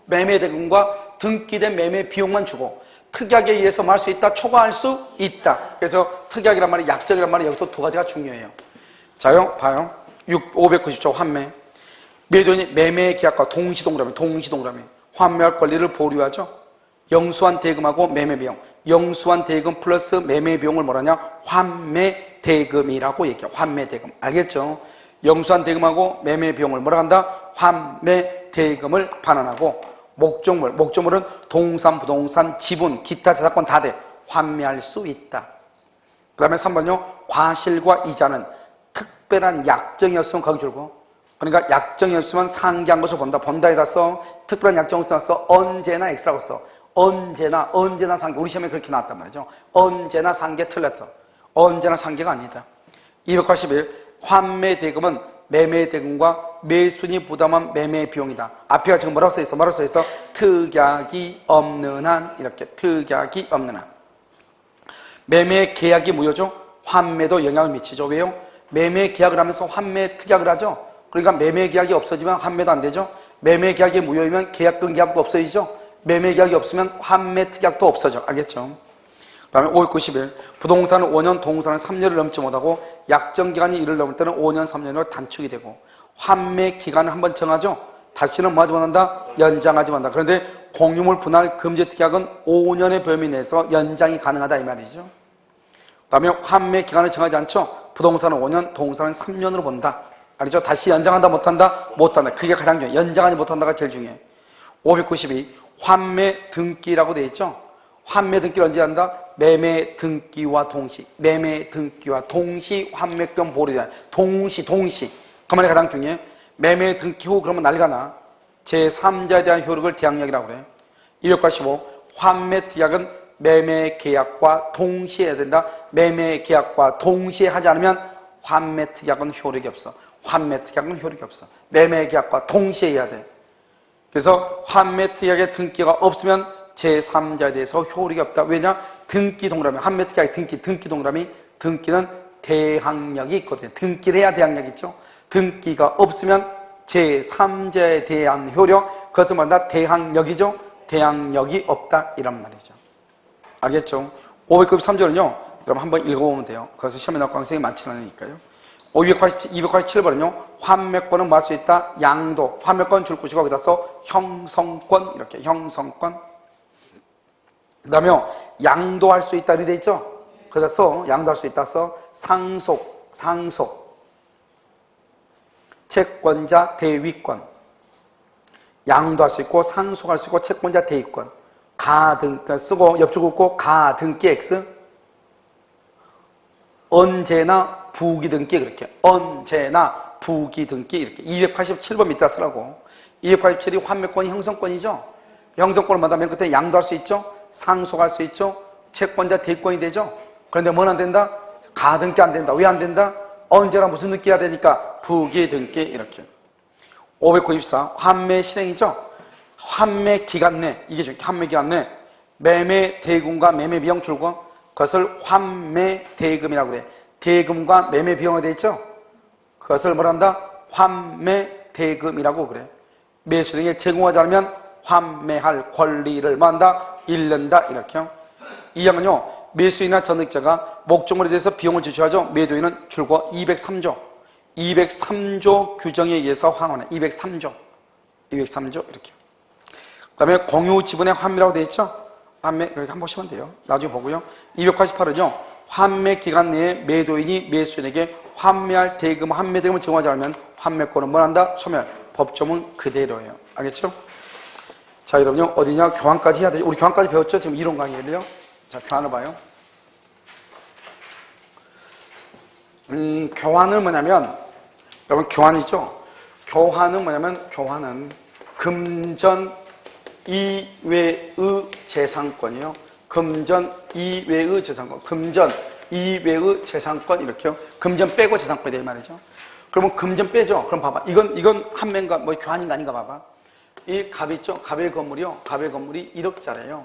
Speaker 1: 매매대금과 등기된 매매 비용만 주고 특약에 의해서 말 수 있다, 초과할 수 있다. 그래서 특약이란 말이 약정이란 말이 여기서 두 가지가 중요해요. 자요, 봐요. 590조 환매. 매도인이 매매 계약과 동시동그라미 환매할 권리를 보류하죠. 영수한 대금하고 매매 비용. 영수한 대금 플러스 매매 비용을 뭐라냐? 환매 대금이라고 얘기해요. 환매 대금. 알겠죠? 영수한 대금하고 매매 비용을 뭐라 한다? 환매 대금을 반환하고 목적물은 동산, 부동산, 지분, 기타 재산권 다 돼. 환매할 수 있다. 그 다음에 3번요. 과실과 이자는 특별한 약정이 없으면 거기 줄고, 그러니까 약정이 없으면 상기한 것을 본다. 본다에다 써. 특별한 약정을 써서 언제나 X라고 써. 언제나 상계. 우리 시험에 그렇게 나왔단 말이죠. 언제나 상계 틀렸다. 언제나 상계가 아니다. 281. 환매대금은 매매대금과 매수인이 부담한 매매 비용이다. 앞에가 지금 뭐라고 써있어? 특약이 없는 한. 이렇게 특약이 없는 한. 매매 계약이 무효죠. 환매도 영향을 미치죠. 왜요? 매매 계약을 하면서 환매 특약을 하죠. 그러니까 매매 계약이 없어지면 환매도 안 되죠. 매매 계약이 무효이면 계약금 계약도 없어지죠. 매매 계약이 없으면 환매 특약도 없어져. 알겠죠? 그 다음에 591. 부동산은 5년, 동산은 3년을 넘지 못하고 약정기간이 이를 넘을 때는 5년, 3년으로 단축이 되고 환매 기간을 한번 정하죠. 다시는 뭐 하지 못한다? 연장하지 못한다. 그런데 공유물 분할 금지 특약은 5년의 범위 내에서 연장이 가능하다 이 말이죠. 그 다음에 환매 기간을 정하지 않죠. 부동산은 5년, 동산은 3년으로 본다. 알죠? 다시 연장한다 못한다? 못한다. 그게 가장 중요해. 연장하지 못한다가 제일 중요해. 592. 환매 등기라고 되어 있죠. 환매 등기를 언제 한다? 매매 등기와 동시. 매매 등기와 동시 환매권 보류다. 동시. 그 말이 가장 중요해. 매매 등기 후 그러면 난리가 나. 제3자에 대한 효력을 대항력이라고 그래. 285. 환매 특약은 매매 계약과 동시에 해야 된다. 매매 계약과 동시에 하지 않으면 환매 특약은 효력이 없어. 환매 특약은 효력이 없어. 매매 계약과 동시에 해야 돼. 그래서 환매 특약의 등기가 없으면 제3자에 대해서 효력이 없다. 왜냐? 등기 동그라미, 환매 특약의 등기 동그라미, 등기는 대항력이 있거든요. 등기를 해야 대항력이 있죠. 등기가 없으면 제3자에 대한 효력, 그것을 말한다 대항력이죠. 대항력이 없다 이런 말이죠. 알겠죠? 593조는요 여러분 한번 읽어보면 돼요. 그래서 시험에 나올 가능성이 많지는 않으니까요. 287번은요 환매권은 뭐 할 수 있다? 양도. 환매권 줄 것이고 거기다 써 형성권. 이렇게 형성권. 그 다음에 양도할 수 있다 이렇게 돼 있죠. 거기다 써 양도할 수 있다 써 상속. 채권자 대위권. 양도할 수 있고 상속할 수 있고 채권자 대위권. 가등 쓰고 옆줄 긋고 가등기 X. 언제나 부기등기. 그렇게 언제나 부기등기. 이렇게 287번 밑에 쓰라고. 287이 환매권이 형성권이죠. 형성권을 마다 맨 끝에 양도할 수 있죠. 상속할 수 있죠. 채권자 대위권이 되죠. 그런데 뭐는 안 된다? 가등기 안 된다. 왜 안 된다? 언제나 무슨 등기 해야 되니까 부기등기. 이렇게 594 환매 실행이죠. 환매 기간 내, 이게 중요해. 환매 기간 내 매매 대금과 매매 비용 줄고 그것을 환매 대금이라고 그래. 대금과 매매 비용으로 되어 있죠. 그것을 뭐라 한다? 환매 대금이라고 그래. 매수인에게 제공하지 않으면 환매할 권리를 뭐 한다? 잃는다. 이렇게요. 이 항은요 매수인이나 전득자가 목적물에 대해서 비용을 지출하죠. 매도인은 줄고 203조 규정에 의해서 환원해. 203조 이렇게. 그 다음에 공유 지분의 환매라고 되어 있죠. 환매 이렇게 한번 보시면 돼요. 나중에 보고요. 288은요 환매 기간 내에 매도인이 매수인에게 환매할 대금, 환매 대금을 제공하지 않으면 환매권은 뭘 한다? 소멸. 법조문 그대로예요. 알겠죠? 자, 여러분요 어디냐? 교환까지 해야 되죠. 우리 교환까지 배웠죠? 지금 이론 강의를요. 자, 교환을 봐요. 교환은 뭐냐면 여러분 교환이죠. 교환은 뭐냐면 교환은 금전 이외의 재산권이요. 금전 이외의 재산권. 금전 이외의 재산권 이렇게요. 금전 빼고 재산권이 돼 이 말이죠. 그러면 금전 빼죠. 그럼 봐봐. 이건 한매인가 뭐 교환인가 아닌가 봐봐. 이 갑 있죠? 갑의 건물이요. 갑의 건물이 1억짜리예요.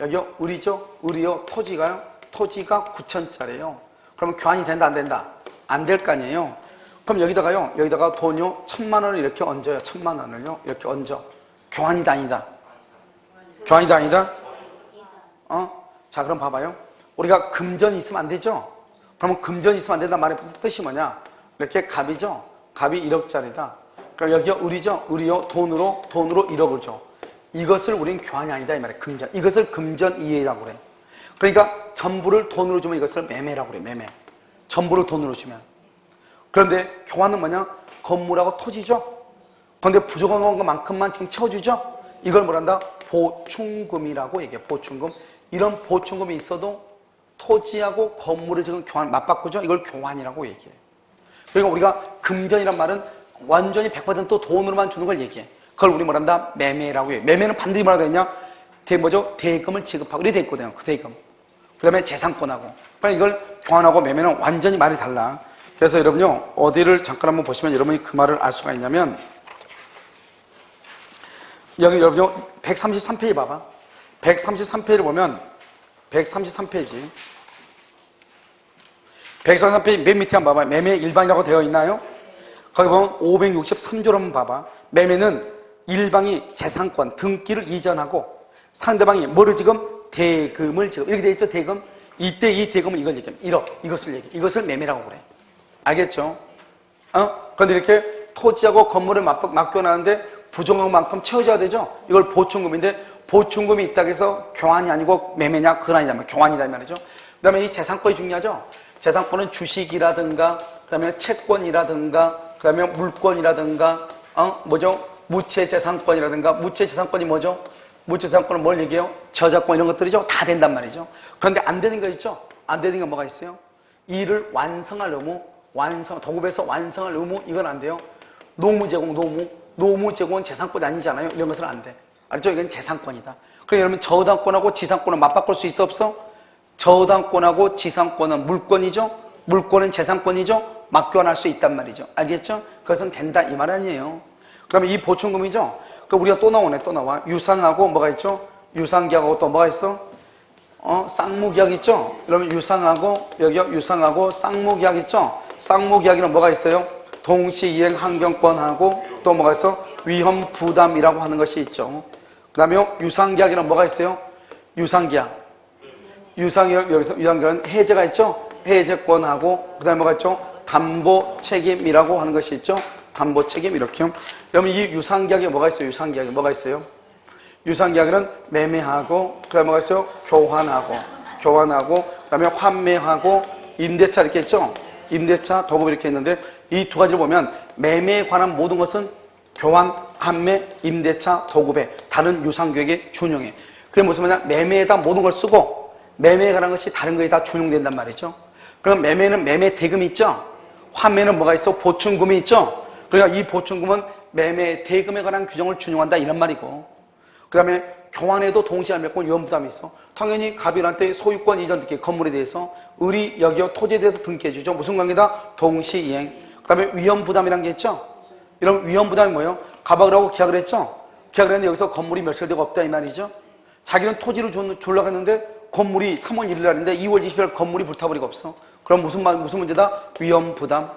Speaker 1: 여기요. 을이죠? 을이요. 토지가요. 토지가 9천짜리예요. 그러면 교환이 된다 안 된다? 안 될 거 아니에요. 그럼 여기다가 돈요 1,000만 원을 이렇게 얹어요. 1,000만 원을요 이렇게 얹어. 교환이다 아니다? 교환이다 아니다? 자 그럼 봐봐요. 우리가 금전이 있으면 안 되죠? 그러면 금전이 있으면 안 된다는 말의 뜻이 뭐냐? 이렇게 갑이죠? 갑이 1억짜리다. 그러니까 여기요 을이죠? 을이요 돈으로 1억을 줘. 이것을 우리는 교환이 아니다 이 말이에요. 금전. 이것을 금전 이해라고 그래. 그러니까 전부를 돈으로 주면 이것을 매매라고 그래. 매매. 전부를 돈으로 주면. 그런데 교환은 뭐냐? 건물하고 토지죠? 그런데 부족한 것만큼만 지금 채워주죠? 이걸 뭐란다? 보충금이라고 얘기해. 보충금. 이런 보충금이 있어도 토지하고 건물을 지금 교환, 맞바꾸죠? 이걸 교환이라고 얘기해. 그러니까 우리가 금전이란 말은 완전히 100% 돈으로만 주는 걸 얘기해. 그걸 우리 뭐란다? 매매라고 해. 매매는 반드시 뭐라고 했냐? 대금을 지급하고 이렇게 돼 있거든요. 그 대금. 그 다음에 재산권하고. 그러니까 이걸 교환하고 매매는 완전히 말이 달라. 그래서 여러분요, 어디를 잠깐 한번 보시면 여러분이 그 말을 알 수가 있냐면, 여기 여러분요, 133페이지 봐봐. 133페이지를 보면, 133페이지. 133페이지 맨 밑에 한번 봐봐. 매매 일방이라고 되어 있나요? 거기 보면 563조로 한번 봐봐. 매매는 일방이 재산권, 등기를 이전하고 상대방이 뭐를 지금? 대금을 지금. 이렇게 되어 있죠, 대금? 이때 이 대금은 이걸 얘기해. 1억. 이것을 얘기해. 이것을 매매라고 그래. 알겠죠? 그런데 이렇게 토지하고 건물을 맡겨놨는데 부족한 만큼 채워줘야 되죠? 이걸 보충금인데 보충금이 있다고 해서 교환이 아니고 매매냐? 그건 아니다. 교환이다 이 말이죠. 그 다음에 이 재산권이 중요하죠? 재산권은 주식이라든가 그 다음에 채권이라든가 그 다음에 물권이라든가 뭐죠? 무채재산권이라든가 무채재산권이 뭐죠? 무채재산권은 뭘 얘기해요? 저작권 이런 것들이죠? 다 된단 말이죠. 그런데 안 되는 거 있죠? 안 되는 게 뭐가 있어요? 이를 완성할 의무, 도급에서 완성할 의무, 이건 안 돼요. 노무 제공은 재산권이 아니잖아요. 이런 것은 안 돼. 알죠? 이건 재산권이다. 그러니까 여러분 저당권하고 지상권은 맞바꿀 수 있어 없어? 저당권하고 지상권은 물권이죠? 물권은 재산권이죠? 맞교환할 수 있단 말이죠. 알겠죠? 그것은 된다 이 말 아니에요. 그 다음에 이 보충금이죠? 그 우리가 또 나와. 유상하고 뭐가 있죠? 유상계약하고 또 뭐가 있어? 쌍무계약 있죠? 그러면 유상하고 여기요 유상하고 쌍무계약 있죠? 쌍무계약에는 뭐가 있어요? 동시이행 환경권하고 또 뭐가 있어? 위험 부담이라고 하는 것이 있죠. 그 다음에 유상계약에는 뭐가 있어요? 유상계약. 여기서 유상계약은 해제가 있죠? 해제권하고 그 다음에 뭐가 있죠? 담보 책임이라고 하는 것이 있죠? 담보 책임 이렇게요. 그러면 이 유상계약에 뭐가 있어요? 유상계약에 뭐가 있어요? 유상계약에는 매매하고 그 다음에 뭐가 있어요? 교환하고 그 다음에 환매하고 임대차 이렇게 있죠? 임대차, 도급 이렇게 있는데 이 두 가지를 보면 매매에 관한 모든 것은 교환, 환매, 임대차, 도급에 다른 유상계약에 준용해. 그게 무슨 말이냐? 매매에다 모든 걸 쓰고 매매에 관한 것이 다른 거에 다 준용된단 말이죠. 그럼 매매는 매매 대금이 있죠? 환매는 뭐가 있어? 보충금이 있죠? 그러니까 이 보충금은 매매 대금에 관한 규정을 준용한다 이런 말이고 그 다음에 교환에도 동시에 맺고 위험부담이 있어. 당연히 갑일한테 소유권 이전 등기 건물에 대해서 을이 여기요 토지에 대해서 등기해주죠. 무슨 관계다? 동시이행. 그 다음에 위험부담이란 게 있죠. 이런 위험부담이 뭐예요? 갑하고 계약을 했죠. 계약을 했는데 여기서 건물이 멸실되고 없다 이 말이죠. 자기는 토지를 주려고 했는데 건물이 3월 1일 날인데 2월 20일 건물이 불타버리고 없어. 그럼 무슨 문제다? 위험부담.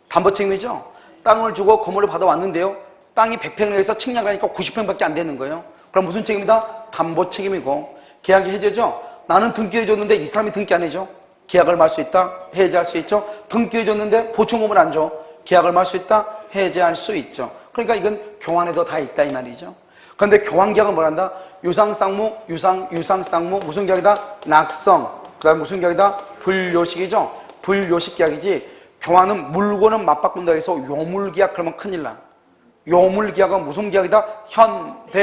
Speaker 1: 담보 책임이죠. 땅을 주고 건물을 받아왔는데요. 땅이 100평에서 측량을 하니까 90평밖에 안 되는 거예요. 그럼 무슨 책임이다? 담보 책임이고 계약이 해제죠. 나는 등기를 줬는데 이 사람이 등기 안 해줘. 계약을 말 수 있다. 해제할 수 있죠. 등기를 줬는데 보충금을 안 줘. 계약을 말 수 있다. 해제할 수 있죠. 그러니까 이건 교환에도 다 있다 이 말이죠. 그런데 교환계약은 뭐란다? 유상쌍무, 유상쌍무 무슨 계약이다? 낙성. 그 다음에 무슨 계약이다? 불요식이죠. 불요식계약이지. 교환은 물건은 맞바꾼다 해서 요물계약 그러면 큰일 나. 요물계약은 무슨 계약이다?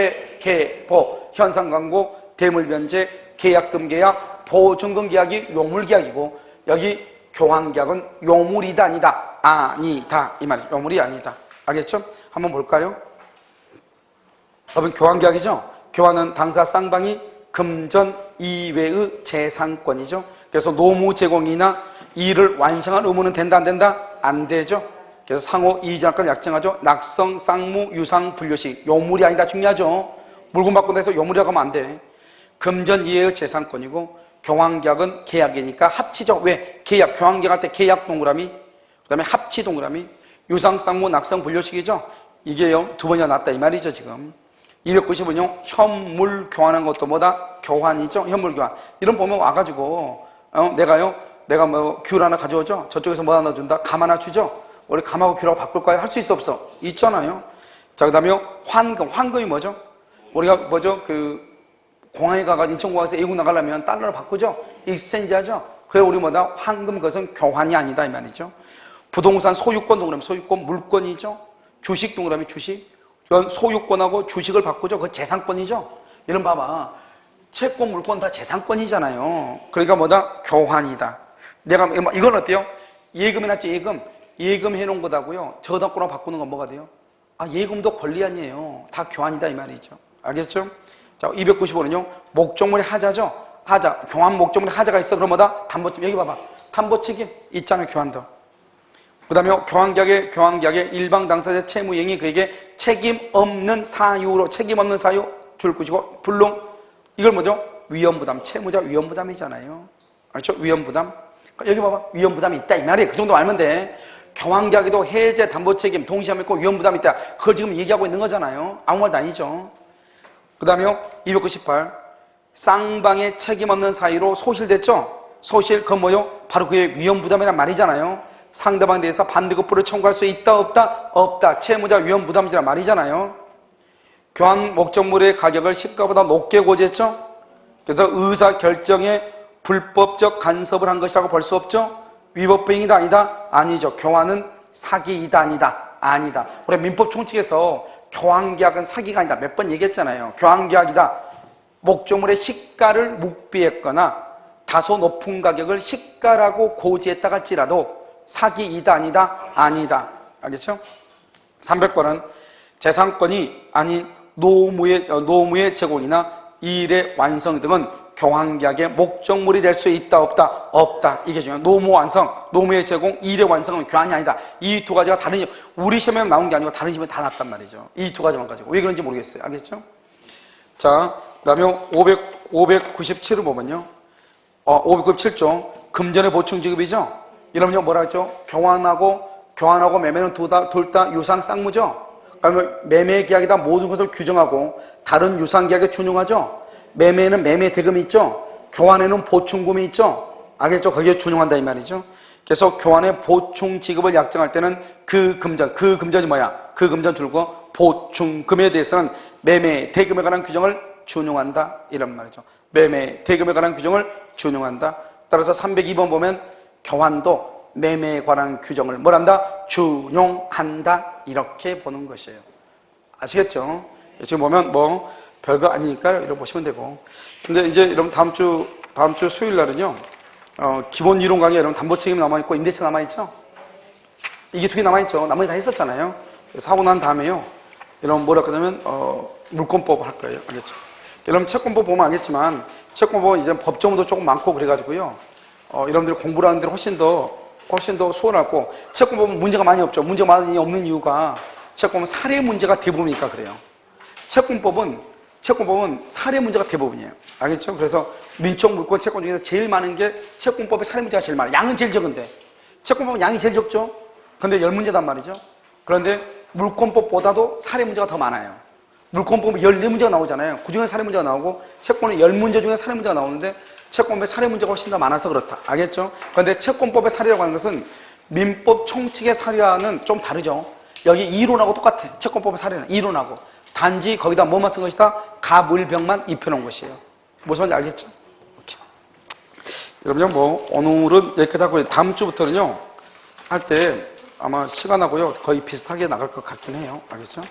Speaker 1: 현대계보, 현상광고, 대물변제, 계약금 계약, 보증금 계약이 요물계약이고 여기 교환계약은 요물이다 아니다? 아니다 이 말이죠. 요물이 아니다. 알겠죠? 한번 볼까요? 여러분 교환계약이죠? 교환은 당사 쌍방이 금전 이외의 재산권이죠. 그래서 노무 제공이나 이를 완성한 의무는 된다 안 된다? 안 되죠. 그래서 상호 이의제한권 약정하죠. 낙성, 쌍무, 유상, 분류식. 요물이 아니다 중요하죠. 물건 바꾼다 해서 요물이라고 하면 안 돼. 금전 이해의 재산권이고 교환계약은 계약이니까 합치죠. 왜? 계약, 교환계약할 때 계약 동그라미, 그 다음에 합치 동그라미, 유상, 쌍무, 낙성, 분류식이죠. 이게요, 두 번이나 났다 이 말이죠 지금. 290은요, 현물 교환한 것도 뭐다? 교환이죠. 현물 교환. 이런 보면 와가지고 내가 뭐 귤 하나 가져오죠. 저쪽에서 뭐 하나 준다? 감 하나 주죠. 우리 감하고 귤하고 바꿀까요? 할 수 있어 없어? 있잖아요. 자, 그 다음에 환금. 환금이 뭐죠? 우리가 뭐죠? 공항에 가가지고 인천공항에서 외국 나가려면 달러로 바꾸죠? 익스체인지 하죠? 그래, 우리 뭐다? 환금, 그것은 교환이 아니다 이 말이죠. 부동산 소유권 동그라미, 소유권 물권이죠. 주식 동그라미, 주식. 이건 소유권하고 주식을 바꾸죠. 그거 재산권이죠. 이런 봐봐. 채권, 물권 다 재산권이잖아요. 그러니까 뭐다? 교환이다. 내가, 이건 어때요? 예금이 낫죠, 예금. 예금 해놓은 거다고요. 저당권으로 바꾸는 건 뭐가 돼요? 아, 예금도 권리 아니에요. 다 교환이다 이 말이죠. 알겠죠? 자, 295는요. 목적물이 하자죠. 하자. 교환 목적물이 하자가 있어. 그럼 뭐다? 담보책. 여기 봐봐. 담보책임 있잖아요. 교환도. 그 다음에 교환계약의 일방 당사자 채무행위 그에게 책임 없는 사유로 책임 없는 사유 줄 것이고 불능 이걸 뭐죠? 위험부담. 채무자 위험부담이잖아요. 그렇죠? 위험부담. 여기 봐봐. 위험부담이 있다 이 말이에요. 그 정도 알면 돼. 교환계약에도 해제 담보책임 동시에 있고 위험부담이 있다. 그걸 지금 얘기하고 있는 거잖아요. 아무 말도 아니죠. 그 다음에요. 298 쌍방의 책임 없는 사유로 소실됐죠? 소실 그건 뭐요? 바로 그의 위험부담이란 말이잖아요. 상대방에 대해서 반대급부를 청구할 수 있다 없다? 없다. 채무자 위험부담이란 말이잖아요. 교환 목적물의 가격을 시가보다 높게 고지했죠? 그래서 의사결정에 불법적 간섭을 한 것이라고 볼 수 없죠? 위법행위다 아니다? 아니죠. 교환은 사기이다 아니다? 아니다. 우리 민법 총칙에서 교환계약은 사기가 아니다. 몇 번 얘기했잖아요. 교환계약이다. 목적물의 시가를 묵비했거나 다소 높은 가격을 시가라고 고지했다 할지라도 사기이다 아니다? 아니다. 알겠죠? 300번은 재산권이 아닌 노무의 제공이나 일의 완성 등은 교환계약의 목적물이 될 수 있다 없다? 없다. 이게 중요해요. 노무 완성, 노무의 제공, 일의 완성은 교환이 아니다. 이 두 가지가 다른 우리 시험에 나온 게 아니고 다른 시험에 다 났단 말이죠. 이 두 가지만 가지고. 왜 그런지 모르겠어요. 알겠죠? 자, 그 다음에 597을 보면요. 597조 금전의 보충지급이죠. 이러면요 뭐라 했죠? 교환하고 매매는 둘 다 유상 쌍무죠. 그러면 매매 계약이다 모든 것을 규정하고 다른 유상 계약에 준용하죠. 매매는 매매 대금이 있죠. 교환에는 보충금이 있죠. 알겠죠? 거기에 준용한다 이 말이죠. 그래서 교환의 보충 지급을 약정할 때는 그 금전이 뭐야? 그 금전 줄고 보충금에 대해서는 매매 대금에 관한 규정을 준용한다 이런 말이죠. 매매 대금에 관한 규정을 준용한다. 따라서 302번 보면 교환도 매매에 관한 규정을 뭐란다? 준용한다. 이렇게 보는 것이에요. 아시겠죠? 지금 보면 뭐 별거 아니니까요. 이렇게 보시면 되고. 근데 이제 여러분 다음 주 수요일 날은요. 기본 이론 강의 여러분 담보책임 남아있고 임대차 남아있죠? 이게 두 개 남아있죠. 나머지 다 했었잖아요. 그래서 하고 난 다음에요. 여러분 뭐라 하냐면 물권법 할 거예요. 알겠죠? 여러분 채권법 보면 알겠지만 채권법은 이제 법조문도 조금 많고 그래가지고요. 여러분들이 공부를 하는 데는 훨씬 더 수월하고 채권법은 문제가 많이 없죠. 문제가 많이 없는 이유가 채권법은 사례 문제가 대부분이니까 그래요. 채권법은 사례 문제가 대부분이에요. 알겠죠? 그래서 민족 물권 채권 중에서 제일 많은 게 채권법의 사례 문제가 제일 많아요. 양은 제일 적은데 채권법은 양이 제일 적죠. 그런데 10문제단 말이죠. 그런데 물권법보다도 사례 문제가 더 많아요. 물권법은 14문제가 나오잖아요. 그중에 사례 문제가 나오고 채권은 10문제 중에 사례 문제가 나오는데 채권법의 사례 문제가 훨씬 더 많아서 그렇다. 알겠죠? 그런데 채권법의 사례라고 하는 것은 민법 총칙의 사례와는 좀 다르죠. 여기 이론하고 똑같아. 채권법의 사례는 이론하고. 단지 거기다 뭐만 쓴 것이다? 가물병만 입혀놓은 것이에요. 무슨 말인지 알겠죠? 오케이. 여러분 뭐 오늘은 여기까지 하고 다음 주부터는요 할 때 아마 시간하고요 거의 비슷하게 나갈 것 같긴 해요. 알겠죠?